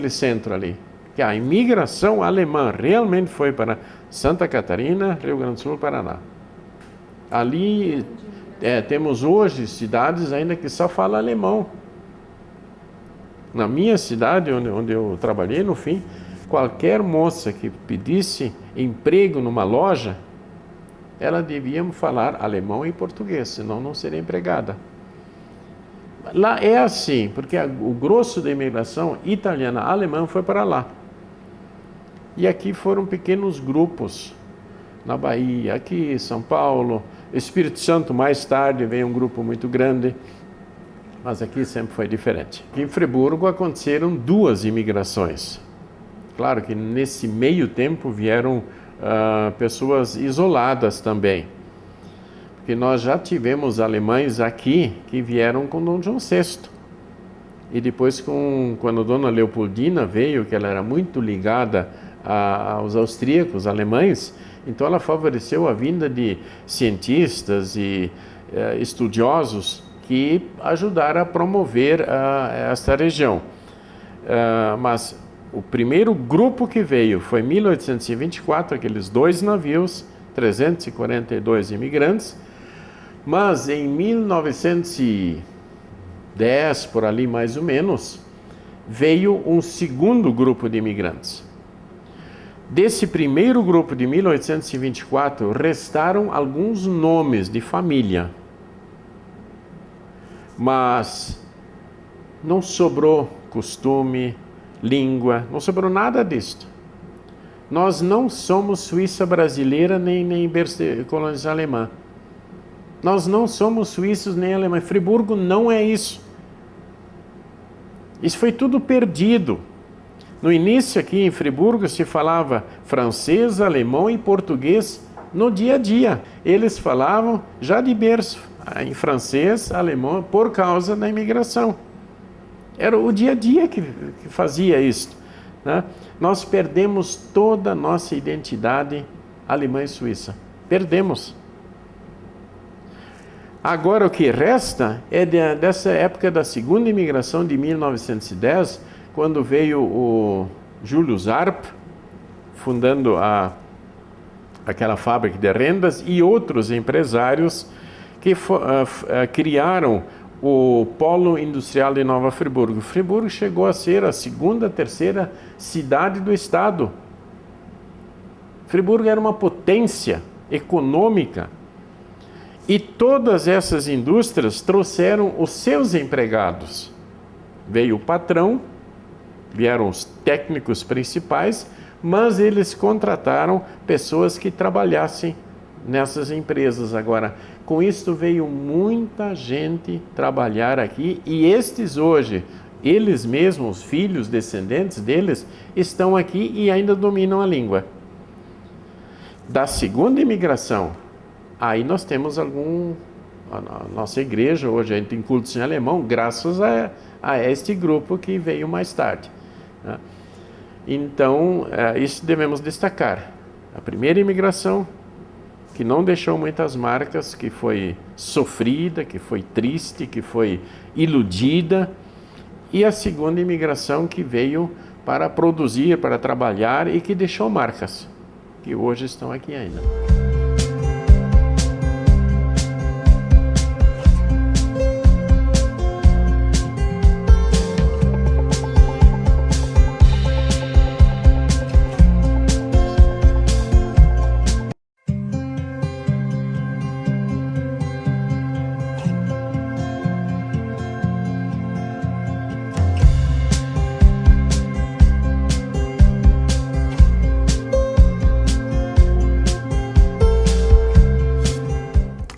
centro ali. Que a imigração alemã realmente foi para Santa Catarina, Rio Grande do Sul, Paraná. Ali temos hoje cidades ainda que só falam alemão. Na minha cidade, onde eu trabalhei, no fim, qualquer moça que pedisse emprego numa loja, ela devia falar alemão e português, senão não seria empregada. Lá é assim, porque o grosso da imigração italiana alemã foi para lá. E aqui foram pequenos grupos, na Bahia, aqui em São Paulo, Espírito Santo mais tarde veio um grupo muito grande, mas aqui sempre foi diferente. Aqui em Friburgo aconteceram 2 imigrações. Claro que nesse meio tempo vieram pessoas isoladas também, porque nós já tivemos alemães aqui que vieram com Dom João VI. E depois, quando Dona Leopoldina veio, que ela era muito ligada aos austríacos, alemães, então ela favoreceu a vinda de cientistas e estudiosos que ajudaram a promover essa região. Mas o primeiro grupo que veio foi em 1824, aqueles 2 navios, 342 imigrantes, mas em 1910, por ali mais ou menos, veio um segundo grupo de imigrantes. Desse primeiro grupo de 1824, restaram alguns nomes de família, mas não sobrou costume, língua, não sobrou nada disto. Nós não somos Suíça brasileira nem colônia alemã. Nós não somos suíços nem alemães. Friburgo não é isso. Isso foi tudo perdido. No início aqui em Friburgo se falava francês, alemão e português no dia a dia. Eles falavam já de berço em francês, alemão, por causa da imigração. Era o dia a dia que fazia isso, né? Nós perdemos toda a nossa identidade alemã e suíça. Perdemos. Agora o que resta é dessa época da segunda imigração de 1910, quando veio o Julius Arp, fundando aquela fábrica de rendas, e outros empresários que criaram o polo industrial de Nova Friburgo. Friburgo chegou a ser a segunda, terceira cidade do estado. Friburgo era uma potência econômica. E todas essas indústrias trouxeram os seus empregados. Veio o patrão, vieram os técnicos principais, mas eles contrataram pessoas que trabalhassem nessas empresas. Agora, com isso veio muita gente trabalhar aqui, e estes hoje, eles mesmos, filhos, descendentes deles, estão aqui e ainda dominam a língua. Da segunda imigração, aí nós temos a nossa igreja hoje, a gente tem cultos em alemão, graças a este grupo que veio mais tarde, né? Então, isso devemos destacar. A primeira imigração, que não deixou muitas marcas, que foi sofrida, que foi triste, que foi iludida, e a segunda imigração que veio para produzir, para trabalhar e que deixou marcas, que hoje estão aqui ainda.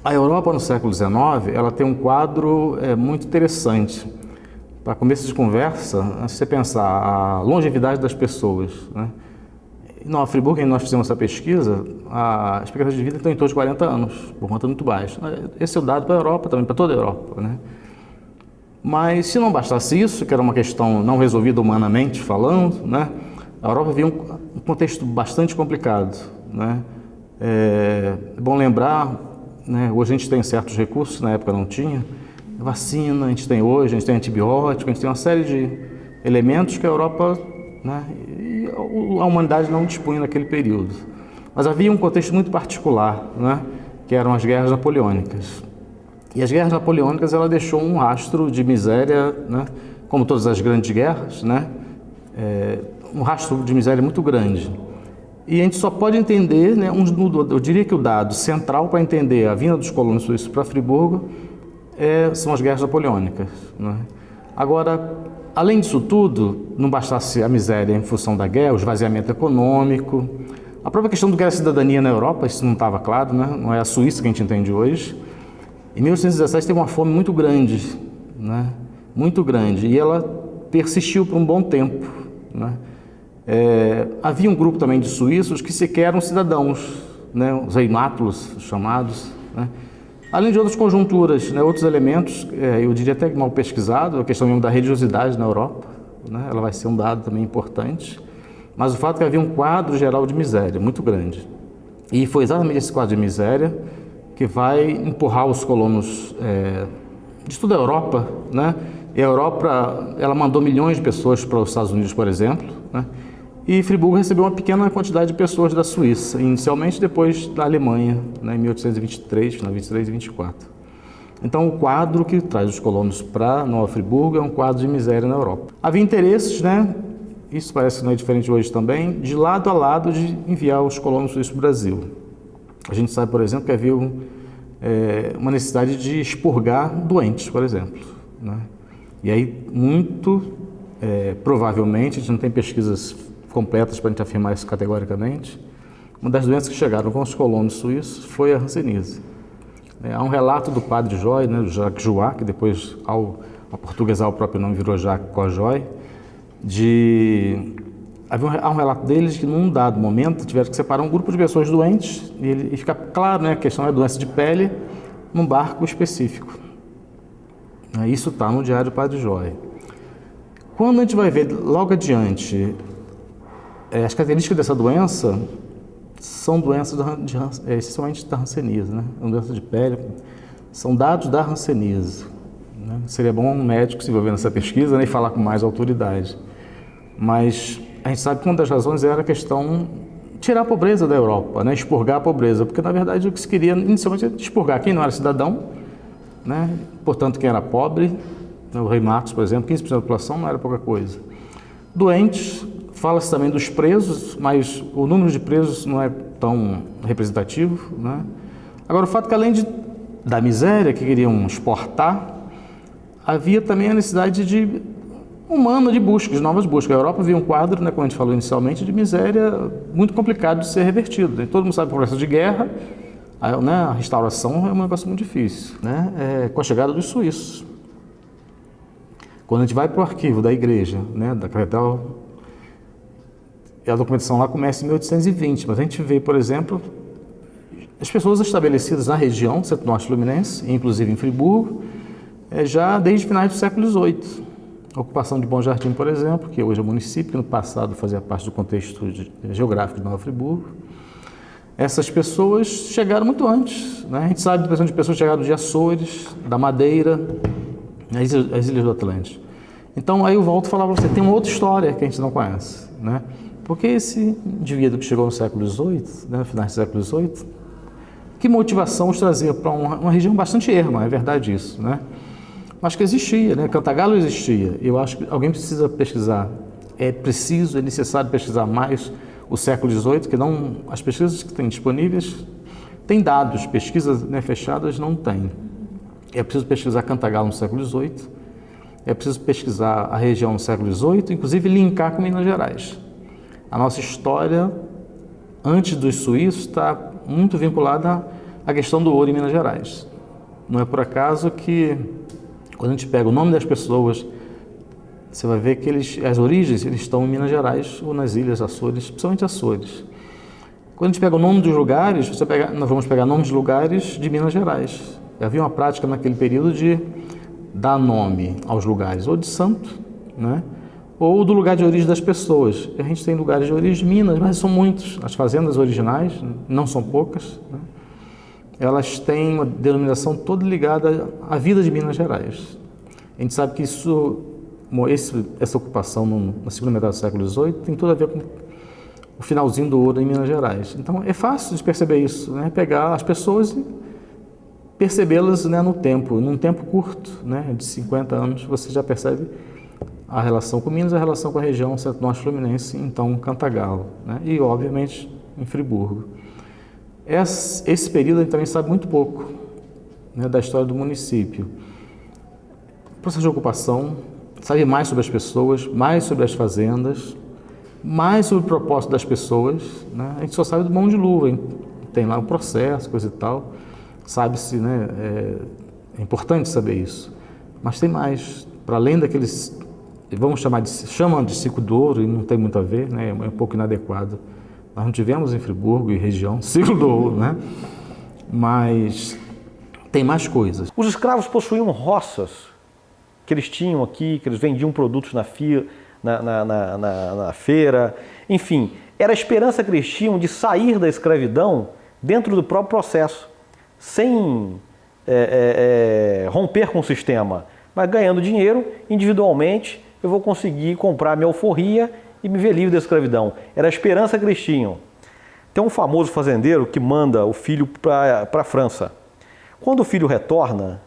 A Europa no século XIX, ela tem um quadro muito interessante. Para começo de conversa, se você pensar a longevidade das pessoas, né? Em Nova Friburgo, nós fizemos essa pesquisa, a expectativa de vida está em torno de 40 anos, por conta muito baixa. Esse é o dado para a Europa também, para toda a Europa, né? Mas se não bastasse isso, que era uma questão não resolvida humanamente falando, né? A Europa vivia um contexto bastante complicado, né? É bom lembrar, né, hoje a gente tem certos recursos, na época não tinha, vacina, a gente tem hoje, a gente tem antibiótico, a gente tem uma série de elementos que a Europa, né, e a humanidade não dispunha naquele período. Mas havia um contexto muito particular, né, que eram as guerras napoleônicas. E as guerras napoleônicas, ela deixou um rastro de miséria, né, como todas as grandes guerras, né, um rastro de miséria muito grande. E a gente só pode entender, né, eu diria que o dado central para entender a vinda dos colonos suíços para Friburgo são as guerras napoleônicas, né? Agora, além disso tudo, não bastasse a miséria em função da guerra, o esvaziamento econômico, a própria questão do que era a cidadania na Europa, isso não estava claro, né? Não é a Suíça que a gente entende hoje. Em 1817 teve uma fome muito grande, né? Muito grande, e ela persistiu por um bom tempo, né? Havia um grupo também de suíços que sequer eram cidadãos, né, os reinátulos chamados, né, além de outras conjunturas, né, outros elementos, eu diria até mal pesquisado, a questão mesmo da religiosidade na Europa, né, ela vai ser um dado também importante, mas o fato é que havia um quadro geral de miséria muito grande. E foi exatamente esse quadro de miséria que vai empurrar os colonos de toda a Europa, né, e a Europa, ela mandou milhões de pessoas para os Estados Unidos, por exemplo, né, e Friburgo recebeu uma pequena quantidade de pessoas da Suíça, inicialmente, depois da Alemanha, né, em 1823, final 23 e 24. Então, o quadro que traz os colonos para Nova Friburgo é um quadro de miséria na Europa. Havia interesses, né, isso parece que não é diferente hoje também, de lado a lado de enviar os colonos suíços para o Brasil. A gente sabe, por exemplo, que havia uma necessidade de expurgar doentes, por exemplo, né? E aí, muito provavelmente, a gente não tem pesquisas completas para a gente afirmar isso categoricamente. Uma das doenças que chegaram com os colonos suíços foi a hanseníase. Há um relato do padre Joy, né, do Jacques Jouat, que depois, ao aportuguesar o próprio nome, virou Jacques Cojoy, há um relato deles que num dado momento tiveram que separar um grupo de pessoas doentes e fica claro, né, a questão é doença de pele num barco específico. Isso está no Diário do Padre Joy. Quando a gente vai ver logo adiante as características dessa doença, são doenças essencialmente da hanseníase, né? É uma doença de pele, são dados da hanseníase. Né? Seria bom um médico se envolver nessa pesquisa, né, e falar com mais autoridade. Mas a gente sabe que uma das razões era a questão de tirar a pobreza da Europa, né? Expurgar a pobreza, porque na verdade o que se queria inicialmente era expurgar quem não era cidadão, né? Portanto quem era pobre, o rei Marcos, por exemplo, 15% da população não era pouca coisa. Doentes, fala-se também dos presos, mas o número de presos não é tão representativo, né? Agora, o fato é que além da miséria que queriam exportar, havia também a necessidade humana de busca, de novas buscas. A Europa via um quadro, né, como a gente falou inicialmente, de miséria muito complicado de ser revertido. Todo mundo sabe que o processo de guerra, a restauração é um negócio muito difícil, né? Com a chegada dos suíços. Quando a gente vai para o arquivo da igreja, né, da catedral, a documentação lá começa em 1820, mas a gente vê, por exemplo, as pessoas estabelecidas na região centro-norte fluminense, inclusive em Friburgo, já desde finais do século XVIII. A ocupação de Bom Jardim, por exemplo, que hoje é um município, que no passado fazia parte do contexto geográfico de Nova Friburgo. Essas pessoas chegaram muito antes, né? A gente sabe, por exemplo, de pessoas que chegaram de Açores, da Madeira, as Ilhas do Atlântico. Então, aí eu volto a falar para você, tem uma outra história que a gente não conhece, né? Porque esse indivíduo que chegou no século XVIII, né, no final do século XVIII, que motivação os trazia para uma região bastante erma, é verdade isso, né? Mas que existia, né? Cantagalo existia. Eu acho que alguém precisa pesquisar. É necessário pesquisar mais o século XVIII, que não, as pesquisas que têm disponíveis têm dados, pesquisas, né, fechadas não têm. É preciso pesquisar Cantagalo no século XVIII, é preciso pesquisar a região no século XVIII, inclusive linkar com Minas Gerais. A nossa história, antes dos suíços, está muito vinculada à questão do ouro em Minas Gerais. Não é por acaso que, quando a gente pega o nome das pessoas, você vai ver que as origens estão em Minas Gerais ou nas ilhas Açores, principalmente Açores. Quando a gente pega o nome dos lugares, nós vamos pegar nomes de lugares de Minas Gerais. Havia uma prática naquele período de dar nome aos lugares, ou de santo, né? Ou do lugar de origem das pessoas. A gente tem lugares de origem de Minas, mas são muitos. As fazendas originais, não são poucas, né? Elas têm uma denominação toda ligada à vida de Minas Gerais. A gente sabe que essa ocupação na segunda metade do século XVIII tem tudo a ver com o finalzinho do ouro em Minas Gerais. Então é fácil de perceber isso, né? Pegar as pessoas e percebê-las, né, num tempo curto, né, de 50 anos, você já percebe a relação com Minas, a relação com a região centro-norte fluminense, então Cantagalo, né, e obviamente em Friburgo. Esse período a gente também sabe muito pouco, né, da história do município. O processo de ocupação, sabe mais sobre as pessoas, mais sobre as fazendas, mais sobre o propósito das pessoas, né? A gente só sabe do mão de luva, tem lá o processo, coisa e tal, sabe-se, né? É importante saber isso, mas tem mais, para além daqueles, chamam de ciclo do ouro, e não tem muito a ver, né? É um pouco inadequado. Nós não tivemos em Friburgo e região ciclo do ouro, né? Mas tem mais coisas. Os escravos possuíam roças que eles tinham aqui, que eles vendiam produtos na feira, enfim, era a esperança que eles tinham de sair da escravidão dentro do próprio processo, sem romper com o sistema, mas ganhando dinheiro individualmente, eu vou conseguir comprar minha alforria e me ver livre da escravidão. Era a esperança que eles tinham. Tem um famoso fazendeiro que manda o filho para a França. Quando o filho retorna,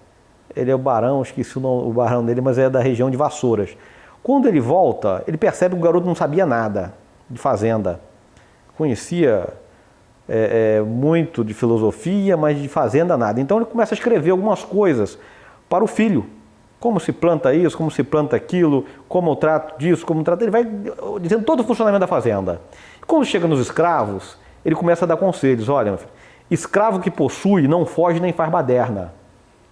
ele é o barão, esqueci o barão dele, mas é da região de Vassouras. Quando ele volta, ele percebe que o garoto não sabia nada de fazenda. Conhecia muito de filosofia, mas de fazenda nada. Então ele começa a escrever algumas coisas para o filho. como se planta isso, como se planta aquilo, como eu trato disso, como eu trato... Ele vai dizendo todo o funcionamento da fazenda. Quando chega nos escravos, ele começa a dar conselhos. Olha, meu filho, escravo que possui não foge nem faz baderna.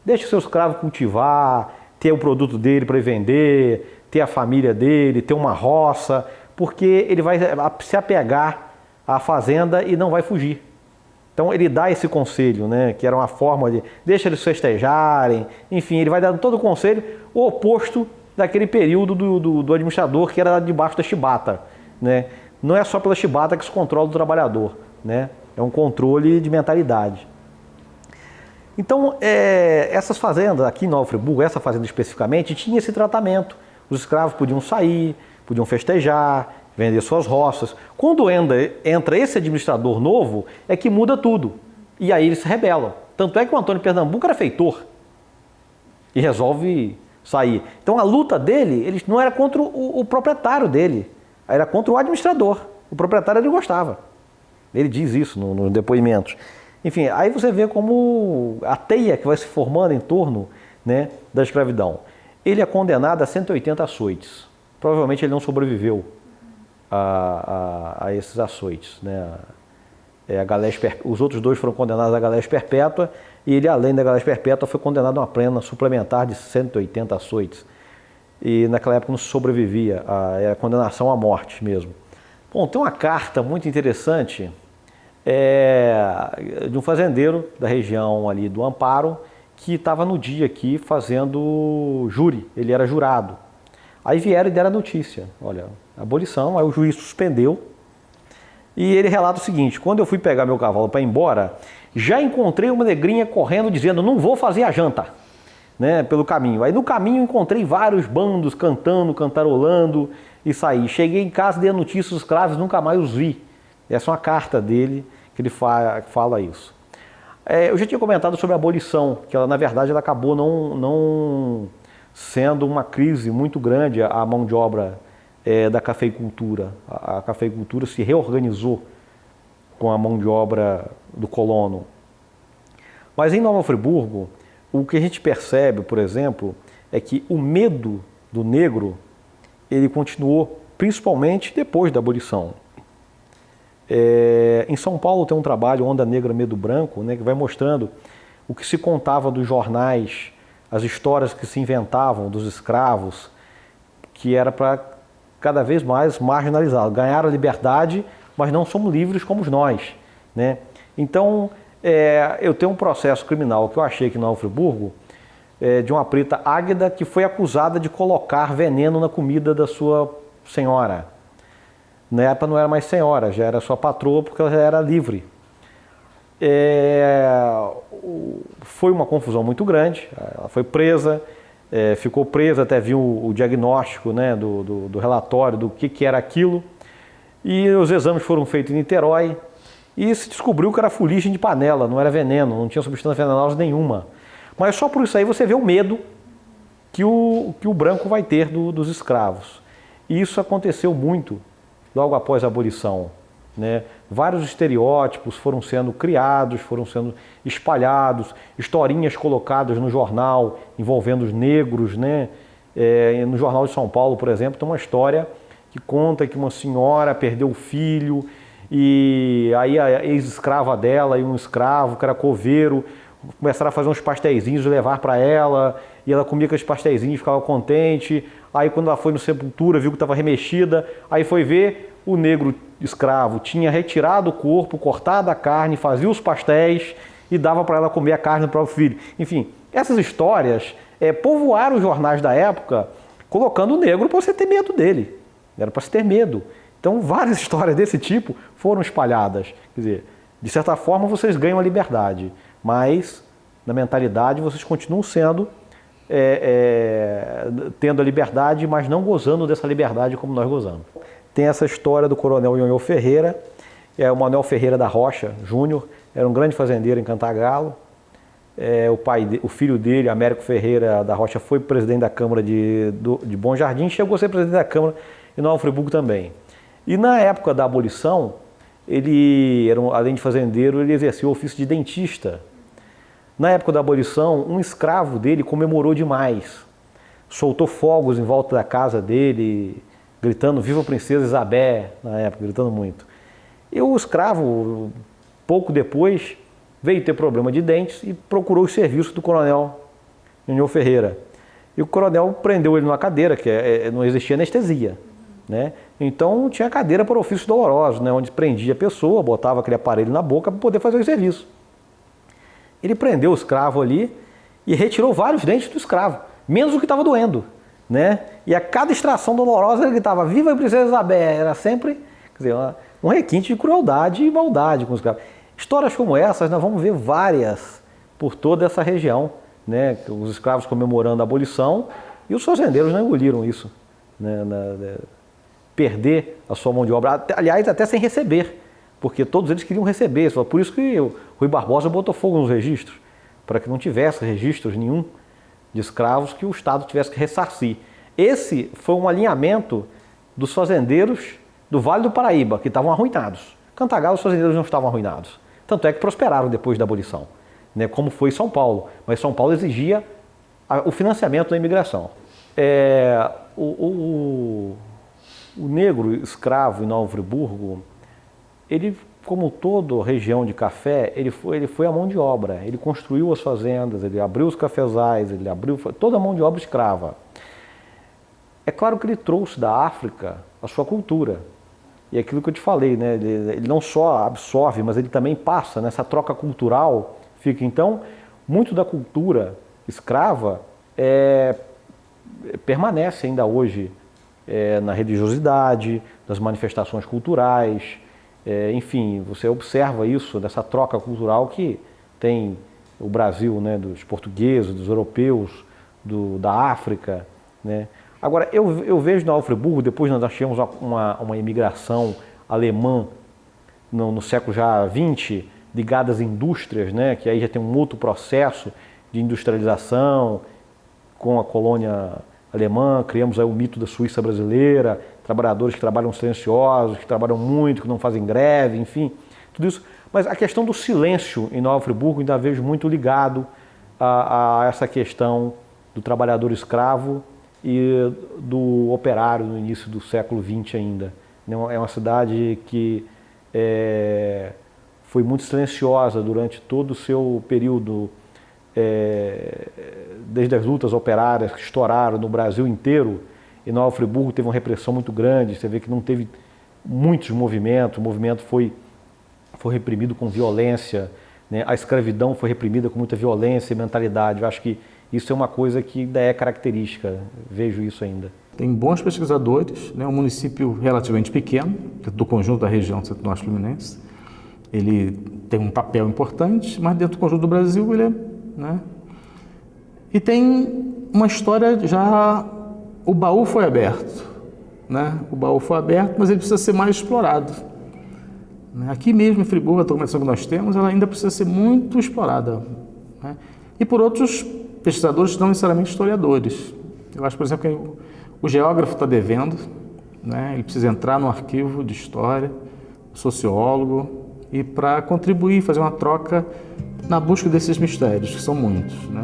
Deixa o seu escravo cultivar, ter o produto dele para vender, ter a família dele, ter uma roça, porque ele vai se apegar à fazenda e não vai fugir. Então ele dá esse conselho, né, que era uma forma de deixa eles festejarem, enfim, ele vai dando todo o conselho, o oposto daquele período do administrador que era debaixo da chibata, né? Não é só pela chibata que se controla o trabalhador, né? É um controle de mentalidade. Então, essas fazendas aqui em Nova Friburgo, essa fazenda especificamente, tinha esse tratamento. Os escravos podiam sair, podiam festejar, vender suas roças. Quando entra esse administrador novo, é que muda tudo. E aí eles se rebelam. Tanto é que o Antônio Pernambuco era feitor e resolve sair. Então a luta dele ele não era contra o proprietário dele, era contra o administrador. O proprietário ele gostava. Ele diz isso nos depoimentos. Enfim, aí você vê como a teia que vai se formando em torno, né, da escravidão. Ele é condenado a 180 açoites. Provavelmente ele não sobreviveu a esses açoites, né? Os outros dois foram condenados à galés perpétua e ele, além da galés perpétua, foi condenado a uma pena suplementar de 180 açoites. E naquela época não se sobrevivia, era condenação à morte mesmo. Bom, tem uma carta muito interessante de um fazendeiro da região ali do Amparo que estava no dia aqui fazendo júri, ele era jurado. Aí vieram e deram a notícia, olha, abolição, aí o juiz suspendeu e ele relata o seguinte: quando eu fui pegar meu cavalo para ir embora, já encontrei uma negrinha correndo dizendo não vou fazer a janta, né, pelo caminho. Aí no caminho encontrei vários bandos cantando, cantarolando e saí. Cheguei em casa, dei a notícia, os escravos nunca mais os vi. Essa é uma carta dele que ele fala isso. Eu já tinha comentado sobre a abolição, que ela, na verdade ela acabou não sendo uma crise muito grande a mão de obra da cafeicultura. A cafeicultura se reorganizou com a mão de obra do colono. Mas em Nova Friburgo, o que a gente percebe, por exemplo, é que o medo do negro ele continuou principalmente depois da abolição. Em São Paulo tem um trabalho, Onda Negra, Medo Branco, né, que vai mostrando o que se contava dos jornais, as histórias que se inventavam dos escravos, que era para cada vez mais marginalizá-los. Ganharam a liberdade, mas não somos livres como nós, né? Então, eu tenho um processo criminal que eu achei aqui em Nova Friburgo, de uma preta Águeda que foi acusada de colocar veneno na comida da sua senhora. Na época não era mais senhora, já era sua patroa porque ela já era livre. Foi uma confusão muito grande, ela foi presa, ficou presa até vir o diagnóstico, né, do relatório do que era aquilo. E os exames foram feitos em Niterói e se descobriu que era fuligem de panela, não era veneno, não tinha substância venenosa nenhuma. Mas só por isso aí você vê o medo que o branco vai ter dos escravos. E isso aconteceu muito logo após a abolição, né? Vários estereótipos foram sendo criados, foram sendo espalhados, historinhas colocadas no jornal envolvendo os negros, né? No Jornal de São Paulo, por exemplo, tem uma história que conta que uma senhora perdeu o filho e aí a ex-escrava dela e um escravo, que era coveiro, começaram a fazer uns pastéisinhos e levar para ela, e ela comia aqueles pastéisinhos, ficava contente. Aí quando ela foi no Sepultura, viu que estava remexida, aí foi ver, o negro escravo tinha retirado o corpo, cortado a carne, fazia os pastéis e dava para ela comer a carne do próprio filho. Enfim, essas histórias povoaram os jornais da época, colocando o negro para você ter medo dele. Era para se ter medo. Então várias histórias desse tipo foram espalhadas. Quer dizer, de certa forma vocês ganham a liberdade, mas na mentalidade vocês continuam sendo, tendo a liberdade, mas não gozando dessa liberdade como nós gozamos. Tem essa história do coronel Nhonhô Ferreira, o Manuel Ferreira da Rocha Júnior, era um grande fazendeiro em Cantagalo. O filho dele, Américo Ferreira da Rocha, foi presidente da Câmara de Bom Jardim, chegou a ser presidente da Câmara em Nova Friburgo também. E na época da abolição, ele, além de fazendeiro, ele exercia o ofício de dentista. Na época da abolição, um escravo dele comemorou demais. soltou fogos em volta da casa dele, gritando "Viva a Princesa Isabel", na época, gritando muito. E o escravo, pouco depois, veio ter problema de dentes e procurou os serviços do coronel União Ferreira. E o coronel prendeu ele numa cadeira, que não existia anestesia, né? Então tinha cadeira para ofícios dolorosos, né? Onde prendia a pessoa, botava aquele aparelho na boca para poder fazer o serviço. Ele prendeu o escravo ali e retirou vários dentes do escravo, menos o que estava doendo, né? E a cada extração dolorosa ele gritava "Viva a Princesa Isabel", era sempre, quer dizer, um requinte de crueldade e maldade com os escravos. Histórias como essas nós vamos ver várias por toda essa região, né? Os escravos comemorando a abolição e os fazendeiros não engoliram isso, né? Perder a sua mão de obra, aliás, até sem receber, porque todos eles queriam receber. Por isso que o Rui Barbosa botou fogo nos registros, para que não tivesse registros nenhum de escravos que o Estado tivesse que ressarcir. Esse foi um alinhamento dos fazendeiros do Vale do Paraíba, que estavam arruinados. Cantagalo, os fazendeiros não estavam arruinados. Tanto é que prosperaram depois da abolição, né, como foi São Paulo. Mas São Paulo exigia o financiamento da imigração. O negro escravo em Nova Friburgo, ele, como toda região de café, ele foi a mão de obra. Ele construiu as fazendas, ele abriu os cafezais, ele abriu toda a mão de obra escrava. É claro que ele trouxe da África a sua cultura. E aquilo que eu te falei, né? Ele não só absorve, mas ele também passa nessa troca cultural. Fica então, muito da cultura escrava permanece ainda hoje na religiosidade, nas manifestações culturais. Enfim, você observa isso, dessa troca cultural que tem o Brasil, né? Dos portugueses, dos europeus, da África, né? Agora, eu vejo na Nova Friburgo, depois nós tivemos uma imigração alemã no século já XX, ligada às indústrias, né, que aí já tem um outro processo de industrialização com a colônia alemã. Criamos aí o mito da Suíça brasileira, trabalhadores que trabalham silenciosos, que trabalham muito, que não fazem greve, enfim, tudo isso. Mas a questão do silêncio em Nova Friburgo ainda vejo muito ligado a essa questão do trabalhador escravo e do operário no início do século XX ainda. É uma cidade que foi muito silenciosa durante todo o seu período, desde as lutas operárias que estouraram no Brasil inteiro. E Nova Friburgo teve uma repressão muito grande, você vê que não teve muitos movimentos, o movimento foi reprimido com violência, né? A escravidão foi reprimida com muita violência e mentalidade. Eu acho que isso é uma coisa que ainda é característica, vejo isso ainda. Tem bons pesquisadores, né? Um município relativamente pequeno, do conjunto da região Centro-Norte Fluminense. Ele tem um papel importante, mas dentro do conjunto do Brasil ele né? E tem uma história já... O baú foi aberto, né? O baú foi aberto, mas ele precisa ser mais explorado. Aqui mesmo em Friburgo, a documentação que nós temos, ela ainda precisa ser muito explorada, né? E por outros pesquisadores, não necessariamente historiadores. Eu acho, por exemplo, que o geógrafo está devendo, né? Ele precisa entrar no arquivo de história, sociólogo, e para contribuir, fazer uma troca na busca desses mistérios, que são muitos, né?